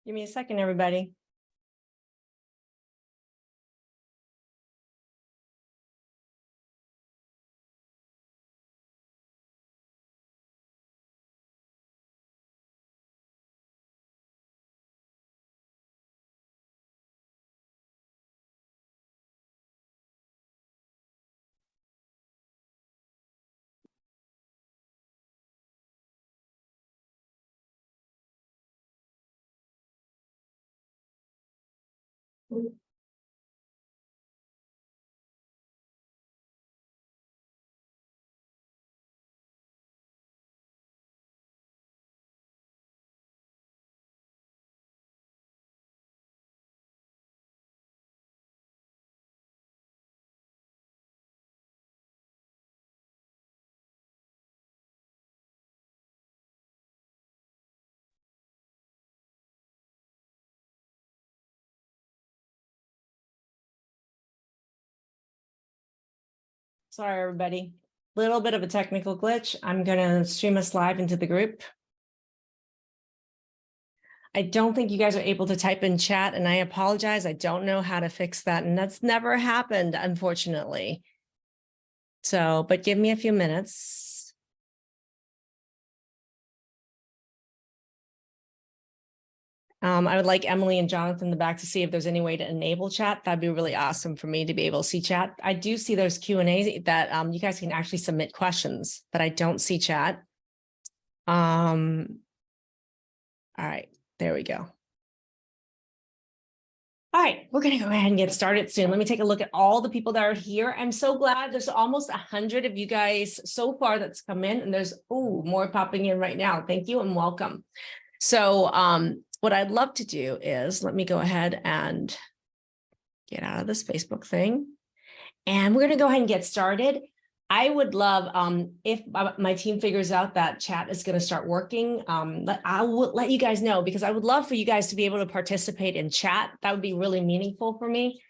Give me a second, everybody. Sorry, everybody. Little bit of a technical glitch. I'm going to stream us live into the group. I don't think you guys are able to type in chat, and I apologize. I don't know how to fix that, and that's never happened, unfortunately. So, but give me a few minutes. I would like Emily and Jonathan in the back to see if there's any way to enable chat. That'd be really awesome for me to be able to see chat. I do see there's Q&A that you guys can actually submit questions, but I don't see chat. All right, there we go. All right, we're going to go ahead and get started soon. Let me take a look at all the people that are here. I'm so glad there's almost 100 of you guys so far that's come in, and there's more popping in right now. Thank you and welcome. So what I'd love to do is let me go ahead and get out of this Facebook thing. And we're going to go ahead and get started. I would love if my team figures out that chat is going to start working. I will let you guys know, because I would love for you guys to be able to participate in chat. That would be really meaningful for me.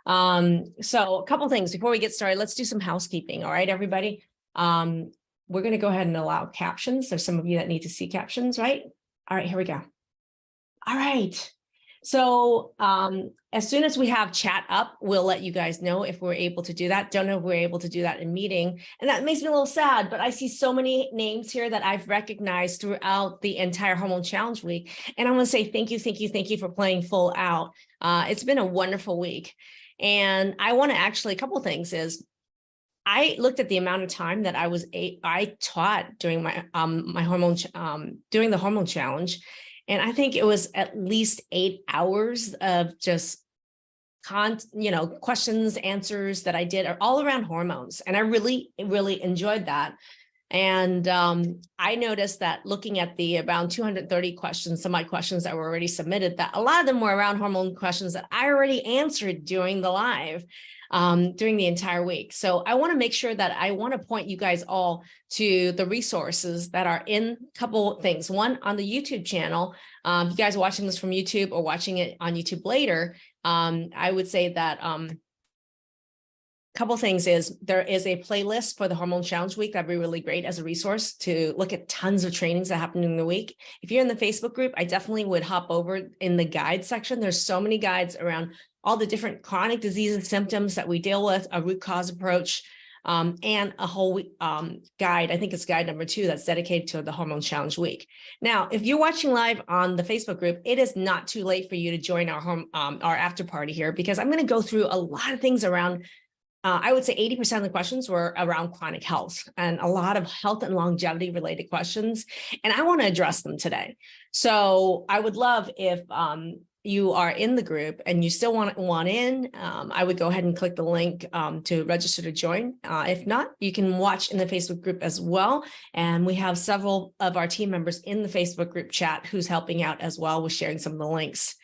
So a couple things before we get started. Let's do some housekeeping. All right, everybody. We're going to go ahead and allow captions. There's some of you that need to see captions, right? All right, here we go. All right. So as soon as we have chat up, we'll let you guys know if we're able to do that. Don't know if we're able to do that in meeting. And that makes me a little sad, but I see so many names here that I've recognized throughout the entire Hormone Challenge week. And I want to say thank you for playing full out. It's been a wonderful week. And I want to actually, a couple of things is, I looked at the amount of time that I taught during my during the Hormone Challenge. And I think it was at least 8 hours of just questions, answers that I did are all around hormones. And I really, really enjoyed that. And I noticed that looking at the around 230 questions, some of my questions that were already submitted, that a lot of them were around hormone questions that I already answered during the live. During the entire week. So I want to make sure that I want to point you guys all to the resources that are in a couple of things. One, on the YouTube channel, if you guys are watching this from YouTube or watching it on YouTube later, I would say that a couple of things is there is a playlist for the Hormone Challenge week that'd be really great as a resource to look at tons of trainings that happen in the week. If you're in the Facebook group, I definitely would hop over in the guide section. There's so many guides around all the different chronic diseases, symptoms that we deal with, a root cause approach, and a whole guide. I think it's guide number 2 that's dedicated to the Hormone Challenge week. Now, if you're watching live on the Facebook group, it is not too late for you to join our after party here, because I'm going to go through a lot of things around. I would say 80% of the questions were around chronic health, and a lot of health and longevity related questions. And I want to address them today. So I would love if you are in the group and you still want in, I would go ahead and click the link to register to join. If not, you can watch in the Facebook group as well. And we have several of our team members in the Facebook group chat who's helping out as well with sharing some of the links.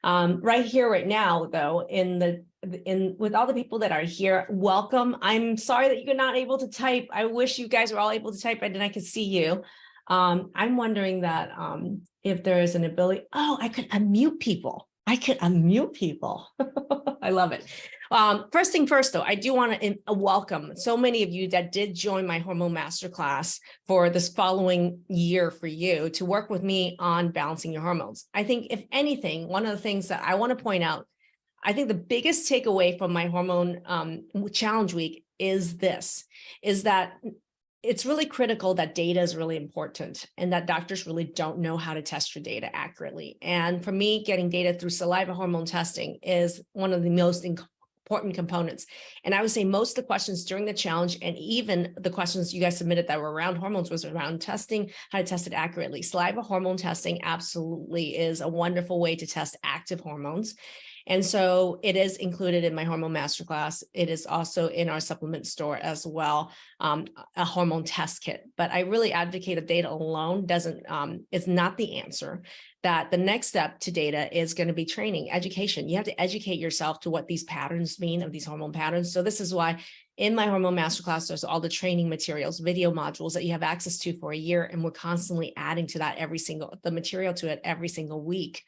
Right here, right now, though, with all the people that are here, welcome. I'm sorry that you're not able to type. I wish you guys were all able to type and I could see you. I'm wondering that if there is an ability, I could unmute people. I love it. First thing first, though, I do want to welcome so many of you that did join my hormone masterclass for this following year for you to work with me on balancing your hormones. I think, if anything, one of the things that I want to point out, I think the biggest takeaway from my hormone challenge week is that it's really critical that data is really important and that doctors really don't know how to test your data accurately. And for me, getting data through saliva hormone testing is one of the most important components. And I would say most of the questions during the challenge, and even the questions you guys submitted that were around hormones, was around testing, how to test it accurately. Saliva hormone testing absolutely is a wonderful way to test active hormones. And so it is included in my hormone masterclass. It is also in our supplement store as well, a hormone test kit. But I really advocate that data alone is not the answer. That the next step to data is going to be training, education. You have to educate yourself to what these patterns mean, of these hormone patterns. So this is why in my hormone masterclass, there's all the training materials, video modules that you have access to for a year. And we're constantly adding to that the material to it every single week.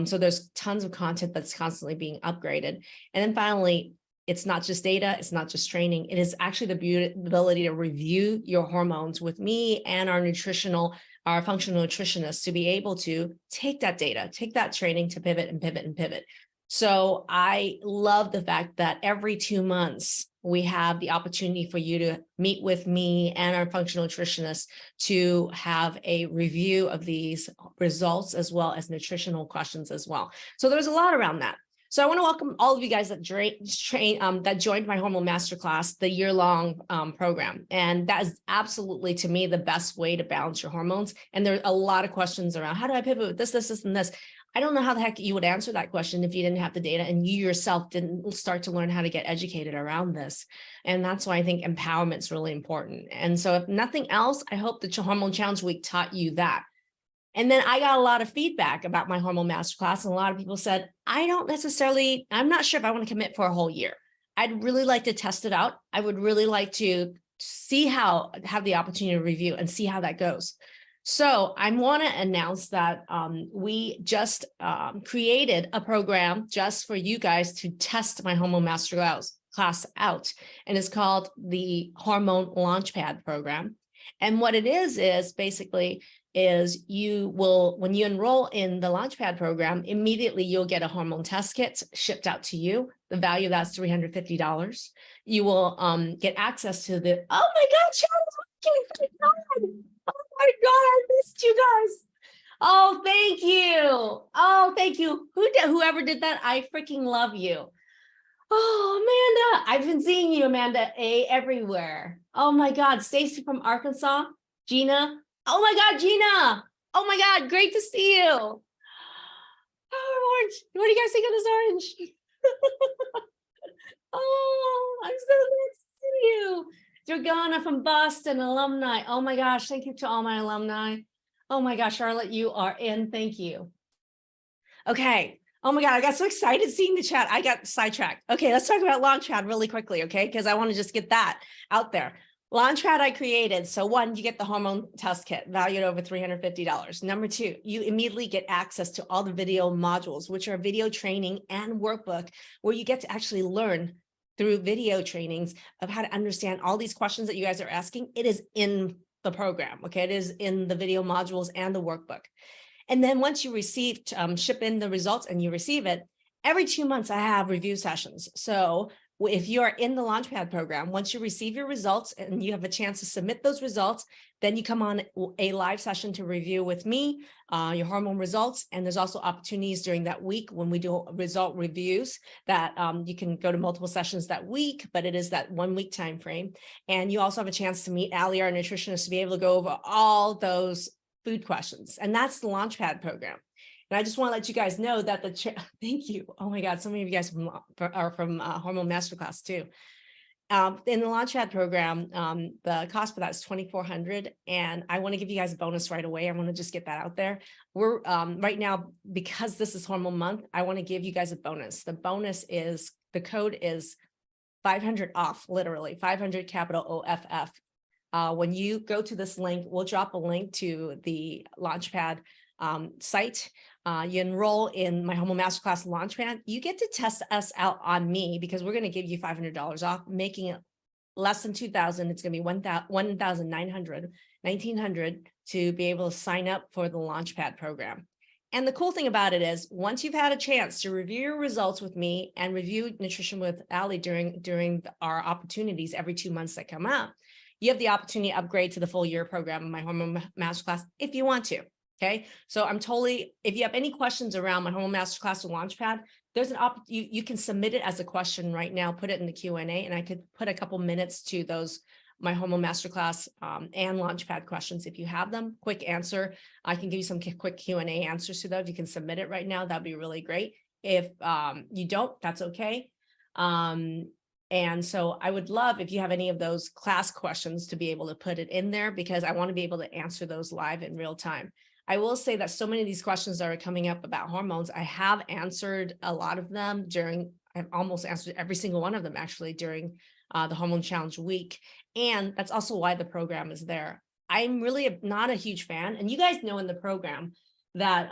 So there's tons of content that's constantly being upgraded. And then finally, it's not just data, it's not just training. It is actually the ability to review your hormones with me and our functional nutritionists to be able to take that data, take that training to pivot and pivot and pivot. So I love the fact that every 2 months, we have the opportunity for you to meet with me and our functional nutritionists to have a review of these results, as well as nutritional questions as well. So there's a lot around that. So I want to welcome all of you guys that joined my hormone masterclass, the year-long program. And that is absolutely, to me, the best way to balance your hormones. And there are a lot of questions around, how do I pivot with this, and this? I don't know how the heck you would answer that question if you didn't have the data and you yourself didn't start to learn how to get educated around this. And that's why I think empowerment is really important. And so if nothing else, I hope the Hormone Challenge Week taught you that. And then I got a lot of feedback about my hormone masterclass. And a lot of people said, I'm not sure if I want to commit for a whole year. I'd really like to test it out. I would really like to have the opportunity to review and see how that goes. So I want to announce that we just created a program just for you guys to test my hormone masterclass out. And it's called the Hormone Launchpad program. And what it is basically is when you enroll in the Launchpad program, immediately you'll get a hormone test kit shipped out to you. The value of that's $350. You will get access to oh my God, Sharon, oh my God, I missed you guys. Oh, thank you. Oh, thank you. Whoever did that, I freaking love you. Oh, Amanda, I've been seeing you, Amanda A, everywhere. Oh my God, Stacy from Arkansas, Gina. Oh my God, Gina. Oh my God, great to see you. Oh, orange. What do you guys think of this orange? Oh, I'm so glad to see you. Dragana from Boston, alumni. Oh my gosh, thank you to all my alumni. Oh my gosh, Charlotte, you are in. Thank you. Okay. Oh my God, I got so excited seeing the chat. I got sidetracked. Okay, let's talk about Launchpad really quickly, okay? Because I want to just get that out there. Launchpad I created. So one, you get the hormone test kit valued over $350. Number two, you immediately get access to all the video modules, which are video training and workbook, where you get to actually learn through video trainings of how to understand all these questions that you guys are asking. It is in the program, okay? It is in the video modules and the workbook. And then once you ship in the results and you receive it, every 2 months I have review sessions. So if you are in the Launchpad program, once you receive your results and you have a chance to submit those results, then you come on a live session to review with me your hormone results. And there's also opportunities during that week when we do result reviews that you can go to multiple sessions that week, but it is that 1 week time frame. And you also have a chance to meet Ali, our nutritionist, to be able to go over all those food questions. And that's the Launchpad program. And I just want to let you guys know that thank you. Oh my God, so many of you guys are from Hormone Masterclass too. In the Launchpad program, the cost for that is $2,400. And I want to give you guys a bonus right away. I want to just get that out there. We're right now, because this is Hormone Month, I want to give you guys a bonus. The bonus is, the code is 500 off, literally 500 capital OFF. When you go to this link, we'll drop a link to the Launchpad site. You enroll in my Homo Masterclass Launchpad. You get to test us out on me because we're going to give you $500 off, making it less than 2,000. It's going to be 1,900, 1,900 to be able to sign up for the Launchpad program. And the cool thing about it is once you've had a chance to review your results with me and review nutrition with Ali during our opportunities every 2 months that come out, you have the opportunity to upgrade to the full year program of my Homo Masterclass if you want to. Okay. So if you have any questions around my Homo Masterclass or Launchpad, there's an you can submit it as a question right now, put it in the Q&A, and I could put a couple minutes to those my Homo Masterclass and Launchpad questions. If you have them, quick answer. I can give you some quick Q&A answers to those. You can submit it right now. That'd be really great. If you don't, that's okay. And so I would love if you have any of those class questions to be able to put it in there because I want to be able to answer those live in real time. I will say that so many of these questions that are coming up about hormones, I have answered a lot of them I've almost answered every single one of them actually during the Hormone Challenge week. And that's also why the program is there. I'm really not a huge fan. And you guys know in the program that,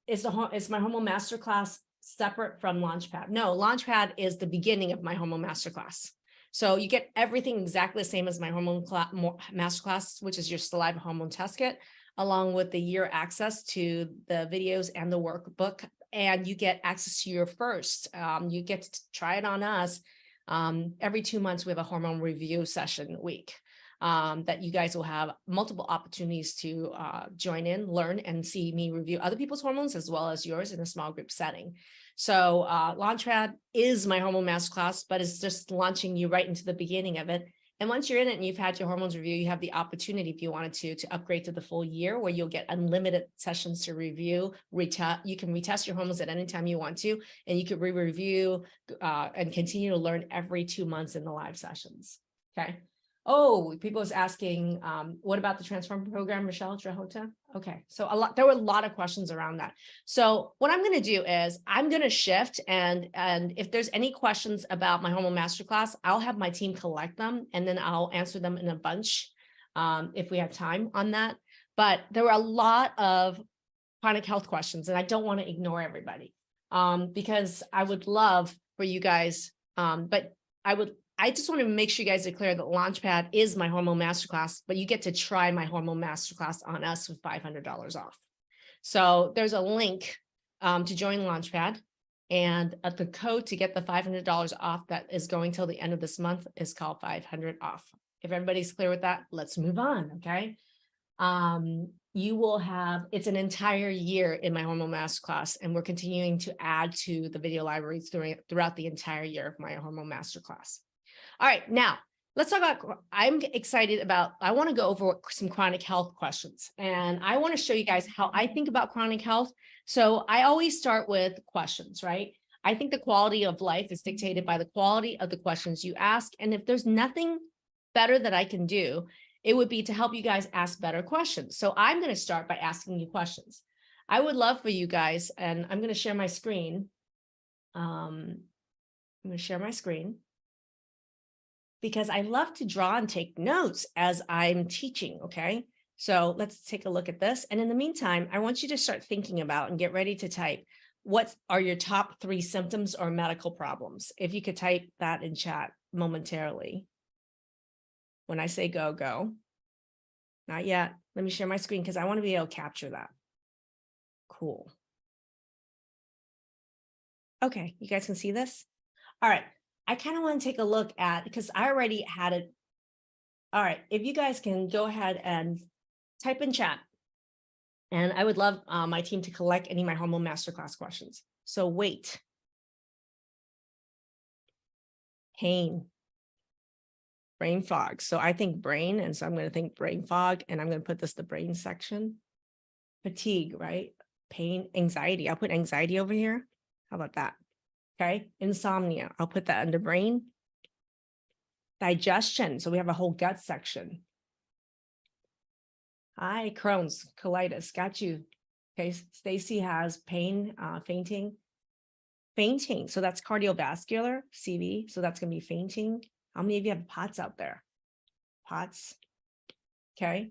it's my Homo Masterclass separate from Launchpad. No, Launchpad is the beginning of my Homo Masterclass. So you get everything exactly the same as my Hormone Masterclass, which is your saliva hormone test kit, along with the year access to the videos and the workbook. And you get access to your first. You get to try it on us. Every 2 months, we have a hormone review session week that you guys will have multiple opportunities to join in, learn, and see me review other people's hormones as well as yours in a small group setting. So Launchpad is my Hormone Masterclass, but it's just launching you right into the beginning of it. And once you're in it and you've had your hormones review, you have the opportunity, if you wanted to upgrade to the full year where you'll get unlimited sessions to review. You can retest your hormones at any time you want to, and you can re-review and continue to learn every 2 months in the live sessions. Okay. Oh, people was asking, what about the Transform program, Michelle Trahota? Okay, so there were a lot of questions around that. So what I'm going to do is I'm going to shift, and if there's any questions about my Hormone Masterclass, I'll have my team collect them, and then I'll answer them in a bunch if we have time on that. But there were a lot of chronic health questions, and I don't want to ignore everybody because I would love for you guys, but I just want to make sure you guys are clear that Launchpad is my Hormone Masterclass, but you get to try my Hormone Masterclass on us with $500 off. So there's a link to join Launchpad, and the code to get the $500 off that is going till the end of this month is called 500 off. If everybody's clear with that, let's move on, okay? You will have, it's an entire year in my Hormone Masterclass, and we're continuing to add to the video libraries throughout the entire year of my Hormone Masterclass. All right, now let's talk about, I'm excited about, I want to go over some chronic health questions, and I want to show you guys how I think about chronic health. So I always start with questions, right? I think the quality of life is dictated by the quality of the questions you ask. And if there's nothing better that I can do, it would be to help you guys ask better questions. So I'm going to start by asking you questions. I would love for you guys, and I'm going to share my screen. I'm going to share my screen, because I love to draw and take notes as I'm teaching, okay? So let's take a look at this. And in the meantime, I want you to start thinking about and get ready to type, what are your top 3 symptoms or medical problems? If you could type that in chat momentarily. When I say go, go. Not yet. Let me share my screen because I want to be able to capture that. Cool. Okay, you guys can see this? All right. I kind of want to take a look at, because I already had it. All right, if you guys can go ahead and type in chat, and I would love my team to collect any of my Hormone Masterclass questions. So weight, pain, brain fog. So I think brain, and so I'm going to think brain fog, and I'm going to put this the brain section. Fatigue, right? Pain, anxiety. I'll put anxiety over here. How about that? Okay, insomnia, I'll put that under brain. Digestion, so we have a whole gut section. Hi, Crohn's, colitis, got you. Okay, Stacy has pain, fainting. Fainting, so that's cardiovascular, CV, so that's gonna be fainting. How many of you have POTS out there? POTS, okay.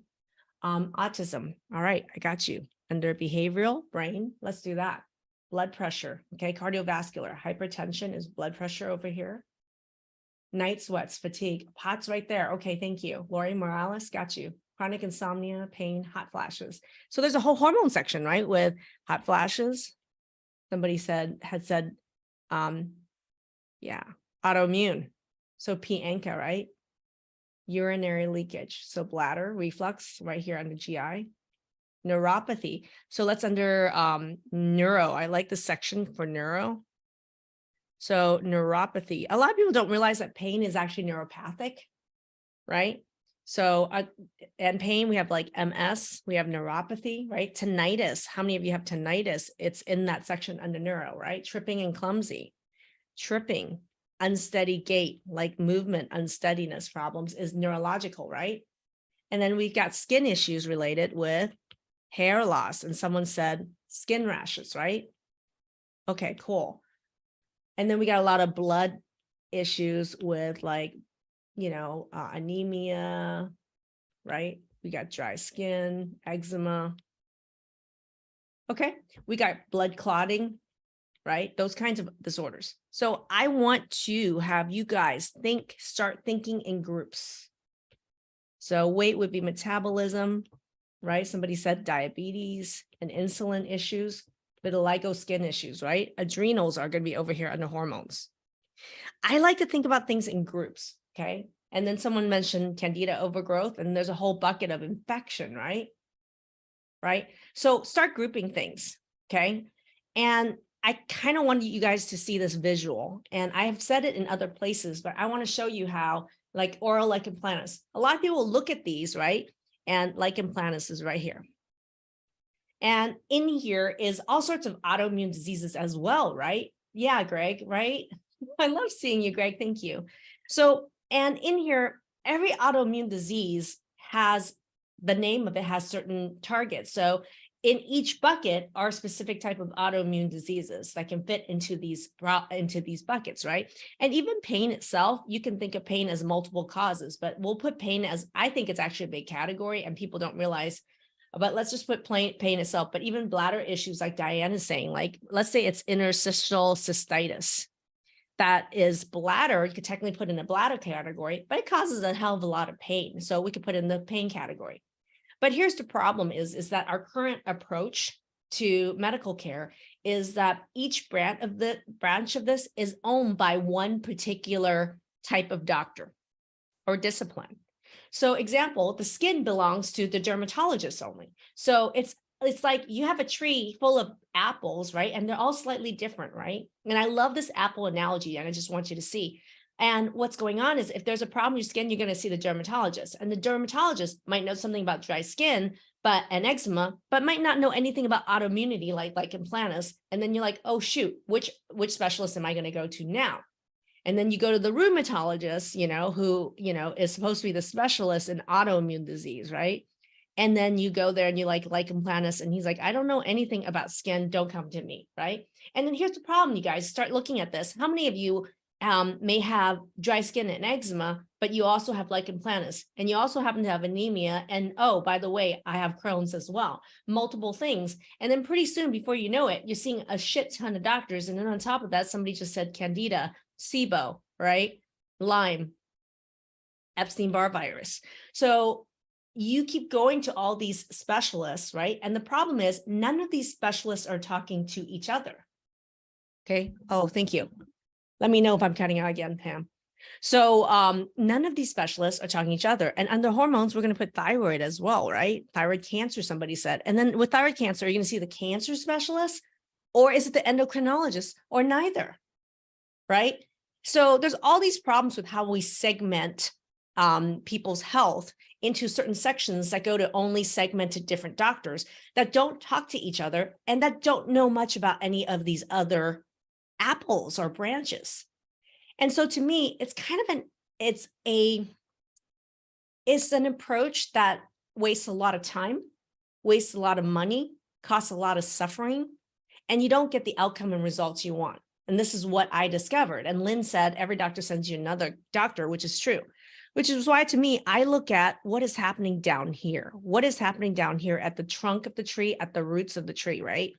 Autism. All right, I got you. Under behavioral, brain, let's do that. Blood pressure, okay, cardiovascular, hypertension is blood pressure over here. Night sweats, fatigue, POTS right there. Okay, thank you. Lori Morales, got you. Chronic insomnia, pain, hot flashes. So there's a whole hormone section, right? With hot flashes. Somebody had said, yeah, autoimmune. So P-ANCA, right? Urinary leakage. So bladder, reflux right here under GI. Neuropathy. So let's under neuro. I like the section for neuro. So neuropathy. A lot of people don't realize that pain is actually neuropathic, right? So, and pain, we have like MS, we have neuropathy, right? Tinnitus. How many of you have tinnitus? It's in that section under neuro, right? Tripping and clumsy. Tripping, unsteady gait, like movement, unsteadiness problems is neurological, right? And then we've got skin issues related with hair loss. And someone said skin rashes, right? Okay, cool. And then we got a lot of blood issues with like, anemia, right? We got dry skin, eczema. Okay, we got blood clotting, right? Those kinds of disorders. So I want to have you guys start thinking in groups. So weight would be metabolism, right? Somebody said diabetes and insulin issues. Vitiligo skin issues, right? Adrenals are going to be over here under hormones. I like to think about things in groups, okay? And then someone mentioned candida overgrowth, and there's a whole bucket of infection, right? Right? So start grouping things, okay? And I kind of wanted you guys to see this visual, and I have said it in other places, but I want to show you how, like oral lichen planus. A lot of people look at these, right? And lichen planus is right here. And in here is all sorts of autoimmune diseases as well, right? Yeah, Greg, right? I love seeing you, Greg. Thank you. So, and in here, every autoimmune disease has, the name of it has certain targets. So in each bucket are specific type of autoimmune diseases that can fit into these buckets, right? And even pain itself, you can think of pain as multiple causes, but we'll put pain as, I think it's actually a big category and people don't realize. But let's just put pain itself. But even bladder issues, like Diane is saying, like, let's say it's interstitial cystitis. That is bladder. You could technically put in a bladder category, but it causes a hell of a lot of pain. So we could put in the pain category. But here's the problem is that our current approach to medical care is that each branch of this is owned by one particular type of doctor or discipline. So example, the skin belongs to the dermatologist only. So it's like you have a tree full of apples, right? And they're all slightly different, right? And I love this apple analogy, and I just want you to see. And what's going on is if there's a problem with your skin, you're going to see the dermatologist. And the dermatologist might know something about dry skin and eczema, but might not know anything about autoimmunity like lichen planus. And then you're like, oh, shoot, which specialist am I going to go to now? And then you go to the rheumatologist, who, is supposed to be the specialist in autoimmune disease, right? And then you go there and you like lichen planus, and he's like, I don't know anything about skin. Don't come to me, right? And then here's the problem, you guys. Start looking at this. How many of you may have dry skin and eczema, but you also have lichen planus, and you also happen to have anemia. And oh, by the way, I have Crohn's as well, multiple things. And then pretty soon, before you know it, you're seeing a shit ton of doctors. And then on top of that, somebody just said candida, SIBO, right? Lyme, Epstein-Barr virus. So you keep going to all these specialists, right? And the problem is none of these specialists are talking to each other. Okay. Oh, thank you. Let me know if I'm cutting out again, Pam. So none of these specialists are talking to each other. And under hormones, we're going to put thyroid as well, right? Thyroid cancer, somebody said. And then with thyroid cancer, are you going to see the cancer specialist, or is it the endocrinologist, or neither? Right? So there's all these problems with how we segment people's health into certain sections that go to only segmented different doctors that don't talk to each other and that don't know much about any of these other apples or branches. And so to me, it's kind of it's an approach that wastes a lot of time, wastes a lot of money, costs a lot of suffering, and you don't get the outcome and results you want. And this is what I discovered. And Lynn said, every doctor sends you another doctor, which is true. Which is why, to me, I look at what is happening down here. What is happening down here at the trunk of the tree, at the roots of the tree, right?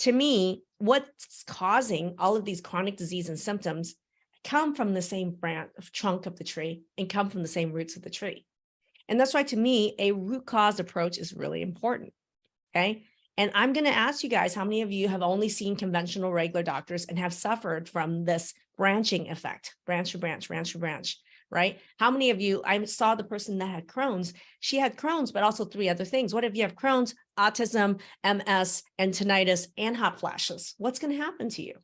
To me, what's causing all of these chronic disease and symptoms come from the same trunk of the tree and come from the same roots of the tree. And that's why, to me, a root cause approach is really important, okay? And I'm going to ask you guys, how many of you have only seen conventional regular doctors and have suffered from this branching effect, branch to branch, branch to branch, right? How many of you, I saw the person that had Crohn's, she had Crohn's, but also 3 other things. What if you have Crohn's, autism, MS, and tinnitus, and hot flashes? What's going to happen to you,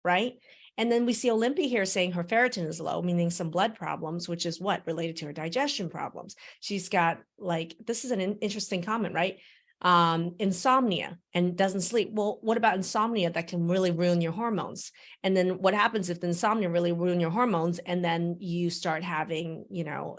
right? And then we see Olympia here saying her ferritin is low, meaning some blood problems, which is what? Related to her digestion problems. She's got, like, this is an interesting comment, right? Insomnia and doesn't sleep. Well, what about insomnia that can really ruin your hormones? And then what happens if the insomnia really ruin your hormones and then you start having,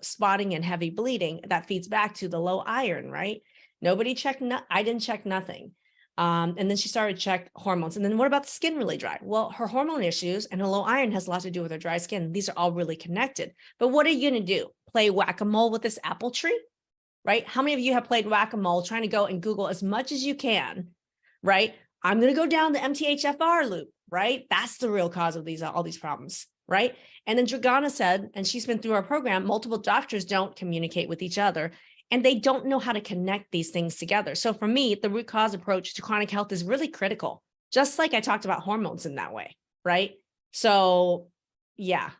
spotting and heavy bleeding? That feeds back to the low iron, right? Nobody checked. I didn't check nothing. And then she started to check hormones. And then what about the skin really dry? Well, her hormone issues and her low iron has a lot to do with her dry skin. These are all really connected. But what are you going to do? Play whack-a-mole with this apple tree? Right? How many of you have played whack-a-mole trying to go and Google as much as you can, right? I'm going to go down the MTHFR loop, right? That's the real cause of all these problems, right? And then Dragana said, and she's been through our program, multiple doctors don't communicate with each other and they don't know how to connect these things together. So for me, the root cause approach to chronic health is really critical, just like I talked about hormones in that way, right? So yeah.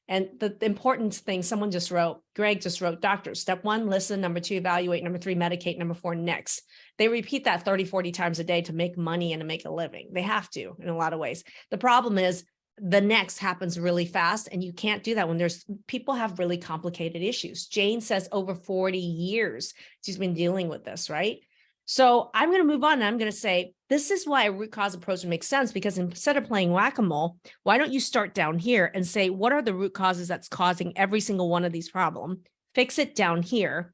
And the important thing, someone just wrote, Greg just wrote, doctors, step 1, listen. Number 2, evaluate. Number 3, medicate. Number 4, next. They repeat that 30, 40 times a day to make money and to make a living. They have to in a lot of ways. The problem is the next happens really fast and you can't do that when people have really complicated issues. Jane says over 40 years she's been dealing with this, right? So I'm going to move on and I'm going to say, this is why a root cause approach makes sense, because instead of playing whack-a-mole, why don't you start down here and say, what are the root causes that's causing every single one of these problems? Fix it down here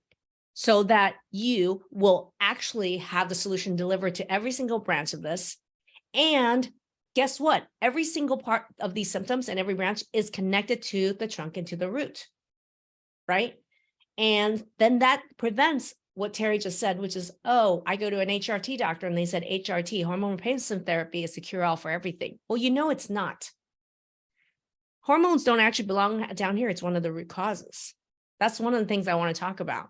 so that you will actually have the solution delivered to every single branch of this. And guess what? Every single part of these symptoms and every branch is connected to the trunk and to the root, right? And then that prevents what Terry just said, which is, oh, I go to an HRT doctor and they said HRT, hormone replacement therapy, is the cure-all for everything. Well, it's not. Hormones don't actually belong down here. It's one of the root causes. That's one of the things I want to talk about.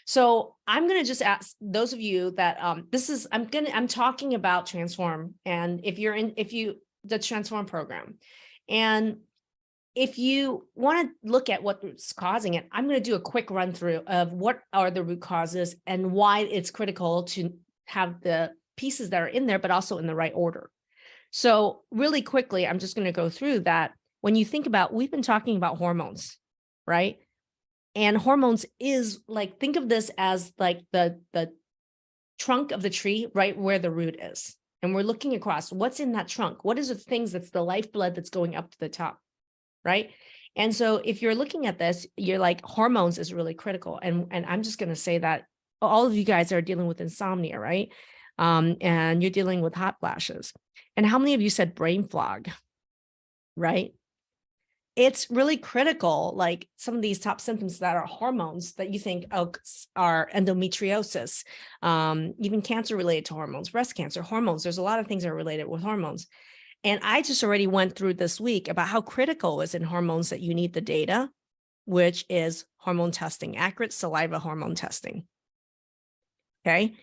So I'm going to just ask those of you that I'm talking about Transform, and the Transform program, and if you want to look at what's causing it, I'm going to do a quick run through of what are the root causes and why it's critical to have the pieces that are in there, but also in the right order. So really quickly, I'm just going to go through that. When you think about, we've been talking about hormones, right? And hormones is like, think of this as like the trunk of the tree, right where the root is. And we're looking across what's in that trunk. What is the things that's the lifeblood that's going up to the top? Right. And so if you're looking at this, you're like, hormones is really critical. And I'm just going to say that all of you guys are dealing with insomnia, right? And you're dealing with hot flashes. And how many of you said brain fog, right? It's really critical, like some of these top symptoms that are hormones that you think are endometriosis, even cancer related to hormones, breast cancer, hormones. There's a lot of things that are related with hormones. And I just already went through this week about how critical it is in hormones that you need the data, which is hormone testing, accurate saliva hormone testing. Okay.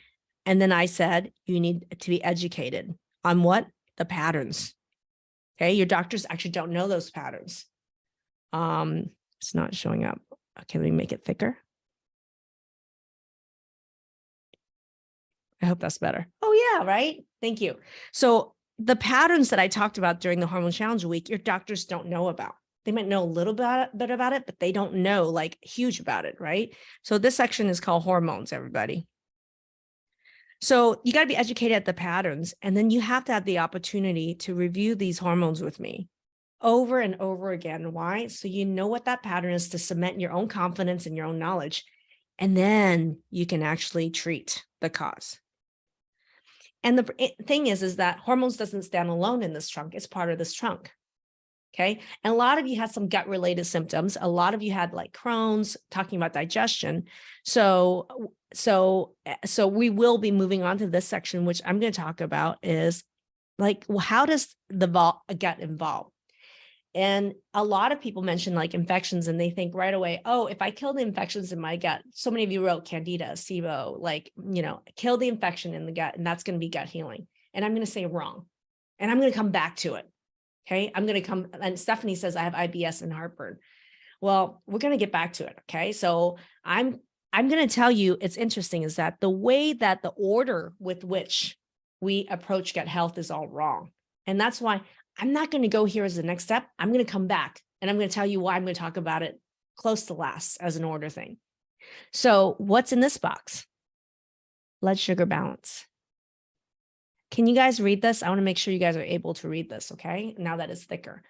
And then I said, you need to be educated on what? The patterns. Okay. Your doctors actually don't know those patterns. It's not showing up. Okay. Let me make it thicker. I hope that's better. Oh yeah. Right. Thank you. So the patterns that I talked about during the Hormone Challenge week, your doctors don't know about. They might know a little bit about it, but they don't know like huge about it, right? So this section is called hormones, everybody. So you got to be educated at the patterns, and then you have to have the opportunity to review these hormones with me over and over again. Why? So you know what that pattern is, to cement your own confidence and your own knowledge, and then you can actually treat the cause. And the thing is that hormones doesn't stand alone in this trunk. It's part of this trunk. Okay. And a lot of you had some gut related symptoms. A lot of you had like Crohn's, talking about digestion. So we will be moving on to this section, which I'm going to talk about is like, well, how does the gut involve? And a lot of people mention like infections and they think right away, oh, if I kill the infections in my gut, so many of you wrote Candida, SIBO, like, kill the infection in the gut and that's going to be gut healing. And I'm going to say wrong. And I'm going to come back to it. Okay. I'm going to come, and Stephanie says I have IBS and heartburn. Well, we're going to get back to it. Okay. So I'm going to tell you, it's interesting is that the way that the order with which we approach gut health is all wrong. And that's why I'm not going to go here as the next step. I'm going to come back and I'm going to tell you why I'm going to talk about it close to last as an order thing. So what's in this box? Blood sugar balance. Can you guys read this? I want to make sure you guys are able to read this, okay? Now that it's thicker.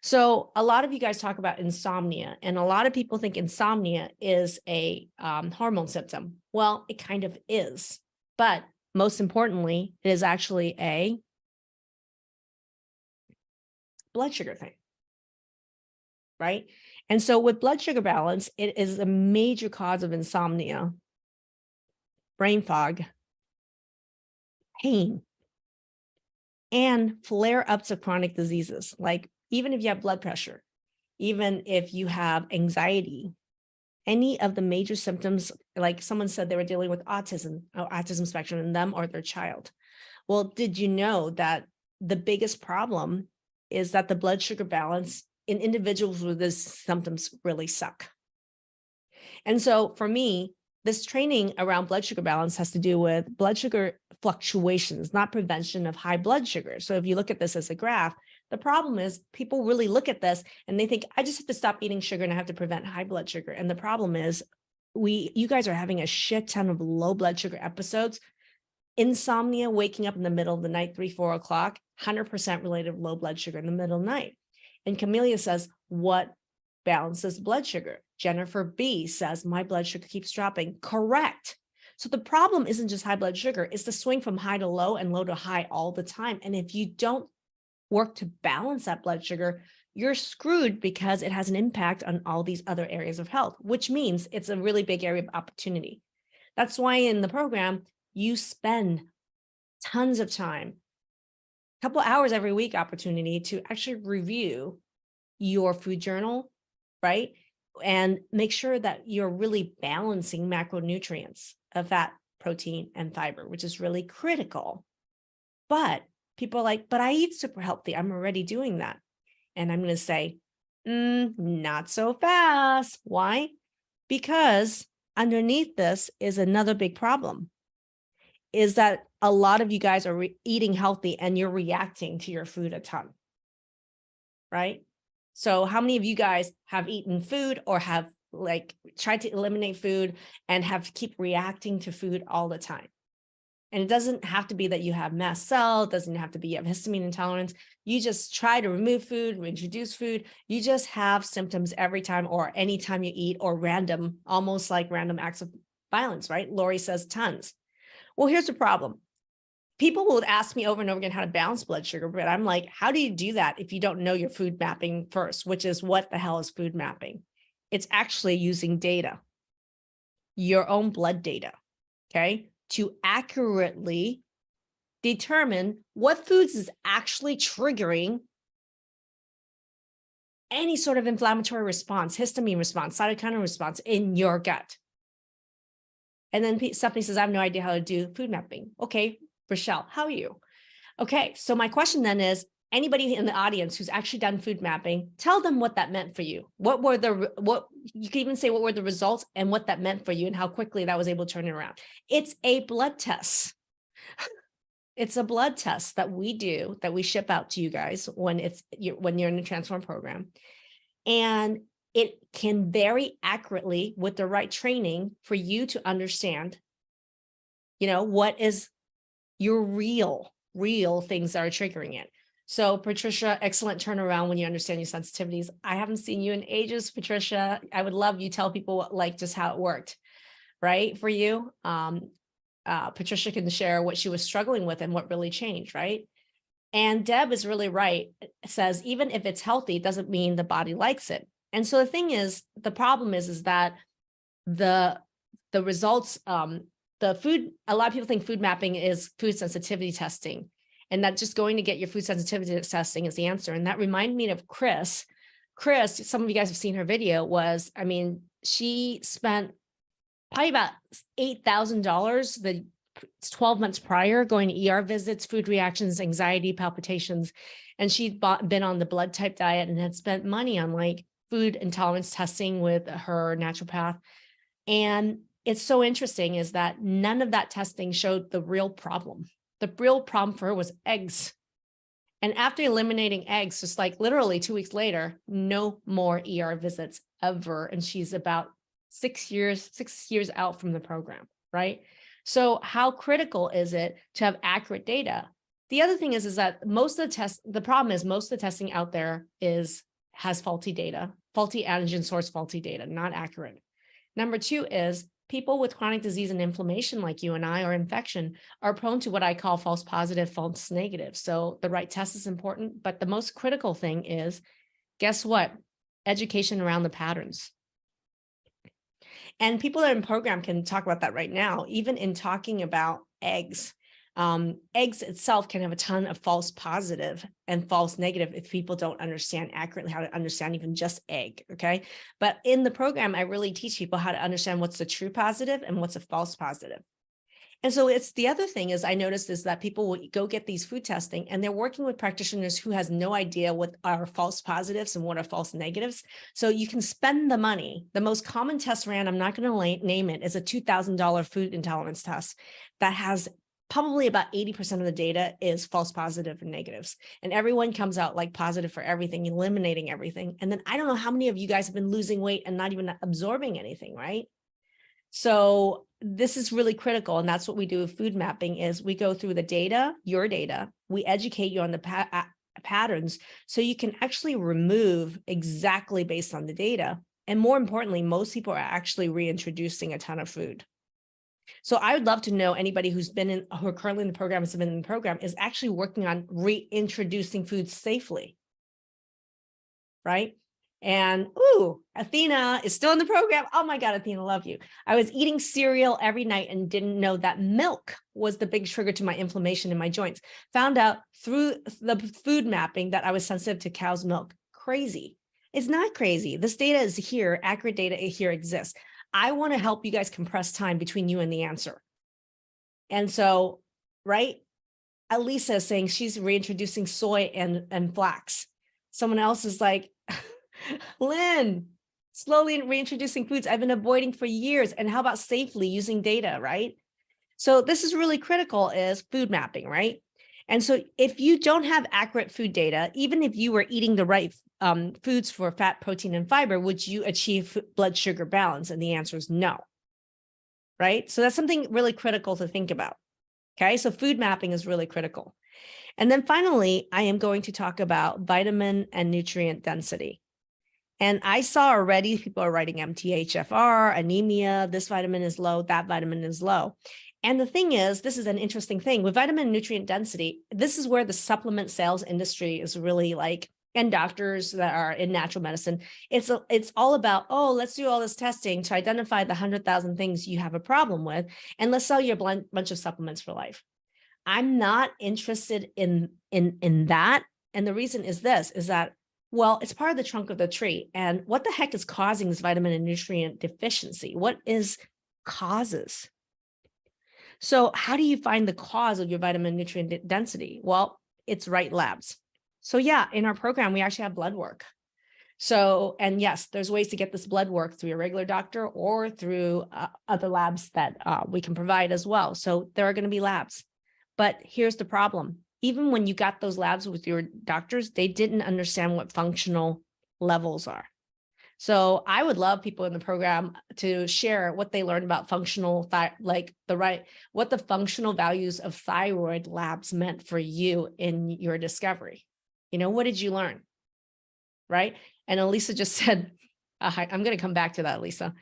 So a lot of you guys talk about insomnia, and a lot of people think insomnia is a hormone symptom. Well, it kind of is, but most importantly, it is actually a blood sugar thing, right? And so with blood sugar balance, it is a major cause of insomnia, brain fog, pain, and flare-ups of chronic diseases. Like even if you have blood pressure, even if you have anxiety, any of the major symptoms, like someone said they were dealing with autism spectrum in them or their child. Well, did you know that the biggest problem is that the blood sugar balance in individuals with these symptoms really suck? And so for me, this training around blood sugar balance has to do with blood sugar fluctuations, not prevention of high blood sugar. So if you look at this as a graph, the problem is people really look at this and they think, I just have to stop eating sugar and I have to prevent high blood sugar. And the problem is you guys are having a shit ton of low blood sugar episodes, insomnia, waking up in the middle of the night, 3, 4 o'clock, 100% related to low blood sugar in the middle of the night. And Camellia says, what balances blood sugar? Jennifer B says, my blood sugar keeps dropping. Correct. So the problem isn't just high blood sugar, it's the swing from high to low and low to high all the time. And if you don't work to balance that blood sugar, you're screwed because it has an impact on all these other areas of health, which means it's a really big area of opportunity. That's why in the program, you spend tons of time, a couple hours every week opportunity to actually review your food journal, right? And make sure that you're really balancing macronutrients of fat, protein, and fiber, which is really critical. But people are like, but I eat super healthy. I'm already doing that. And I'm going to say, not so fast. Why? Because underneath this is another big problem, is that a lot of you guys are eating healthy and you're reacting to your food a ton, right? So how many of you guys have eaten food or have like tried to eliminate food and have keep reacting to food all the time? And it doesn't have to be that you have mast cell, it doesn't have to be you have histamine intolerance. You just try to remove food, reintroduce food. You just have symptoms every time or anytime you eat, or random, almost like random acts of violence, right? Lori says tons. Well, here's the problem. People will ask me over and over again how to balance blood sugar, but I'm like, how do you do that if you don't know your food mapping first, which is what the hell is food mapping? It's actually using data, your own blood data, okay, to accurately determine what foods is actually triggering any sort of inflammatory response, histamine response, cytokine response in your gut. And then Stephanie says, I have no idea how to do food mapping. Okay, Rochelle, how are you? Okay, so my question then is, anybody in the audience who's actually done food mapping, tell them what that meant for you. What you can even say what were the results and what that meant for you and how quickly that was able to turn it around. It's a blood test. It's a blood test that we do, that we ship out to you guys when you're in the Transform program. And it can very accurately, with the right training, for you to understand, what is your real things that are triggering it. So Patricia, excellent turnaround when you understand your sensitivities. I haven't seen you in ages, Patricia. I would love you tell people just how it worked, right, for you. Patricia can share what she was struggling with and what really changed, right? And Deb is really right. It says, even if it's healthy, it doesn't mean the body likes it. And so the thing is, the problem is that the results, the food, a lot of people think food mapping is food sensitivity testing, and that just going to get your food sensitivity testing is the answer. And that reminded me of Chris. Chris, some of you guys have seen her video, was, I mean, she spent probably about $8,000 the 12 months prior going to ER visits, food reactions, anxiety, palpitations. And she'd been on the blood type diet and had spent money on like food intolerance testing with her naturopath. And it's so interesting is that none of that testing showed the real problem. The real problem for her was eggs. And after eliminating eggs, just like literally 2 weeks later, no more ER visits ever. And she's about 6 years out from the program, right? So how critical is it to have accurate data? The other thing is that most of the tests, the problem is most of the testing out there has faulty data, faulty antigen source, faulty data, not accurate. Number two is people with chronic disease and inflammation like you and I, or infection, are prone to what I call false positive, false negative. So the right test is important, but the most critical thing is, guess what? Education around the patterns. And people that are in program can talk about that right now, even in talking about eggs. Eggs itself can have a ton of false positive and false negative if people don't understand accurately how to understand even just egg, okay? But in the program, I really teach people how to understand what's the true positive and what's a false positive. And so it's the other thing is I noticed is that people will go get these food testing and they're working with practitioners who has no idea what are false positives and what are false negatives. So you can spend the money. The most common test ran, I'm not going to name it, is a $2,000 food intolerance test that has probably about 80% of the data is false positive and negatives. And everyone comes out like positive for everything, eliminating everything. And then I don't know how many of you guys have been losing weight and not even absorbing anything, right? So this is really critical. And that's what we do with food mapping is we go through the data, your data, we educate you on the patterns so you can actually remove exactly based on the data. And more importantly, most people are actually reintroducing a ton of food. So I would love to know anybody who are currently in the program, has been in the program, is actually working on reintroducing food safely, right? And ooh, Athena is still in the program. Oh my God, Athena, love you. I was eating cereal every night and didn't know that milk was the big trigger to my inflammation in my joints. Found out through the food mapping that I was sensitive to cow's milk. Crazy. It's not crazy. This data is here. Accurate data here exists. I want to help you guys compress time between you and the answer. And so, right? Elisa is saying she's reintroducing soy and flax. Someone else is like, Lynn, slowly reintroducing foods I've been avoiding for years. And how about safely using data, right? So this is really critical is food mapping, right? And so if you don't have accurate food data, even if you were eating the right foods for fat, protein, and fiber, would you achieve blood sugar balance? And the answer is no, right? So that's something really critical to think about. Okay, so food mapping is really critical. And then finally, I am going to talk about vitamin and nutrient density. And I saw already people are writing MTHFR, anemia, this vitamin is low, that vitamin is low. And the thing is, this is an interesting thing with vitamin and nutrient density. This is where the supplement sales industry is really like, and doctors that are in natural medicine, it's all about, oh, let's do all this testing to identify the 100,000 things you have a problem with, and let's sell you a bunch of supplements for life. I'm not interested in that. And the reason is this, is that, well, it's part of the trunk of the tree. And what the heck is causing this vitamin and nutrient deficiency? What is causes? So how do you find the cause of your vitamin and nutrient density? Well, it's right labs. So yeah, in our program, we actually have blood work. So, and yes, there's ways to get this blood work through a regular doctor or through other labs that we can provide as well. So there are going to be labs. But here's the problem. Even when you got those labs with your doctors, they didn't understand what functional levels are. So I would love people in the program to share what they learned about functional, what the functional values of thyroid labs meant for you in your discovery. You know, what did you learn? Right? And Elisa just said, I'm going to come back to that, Lisa.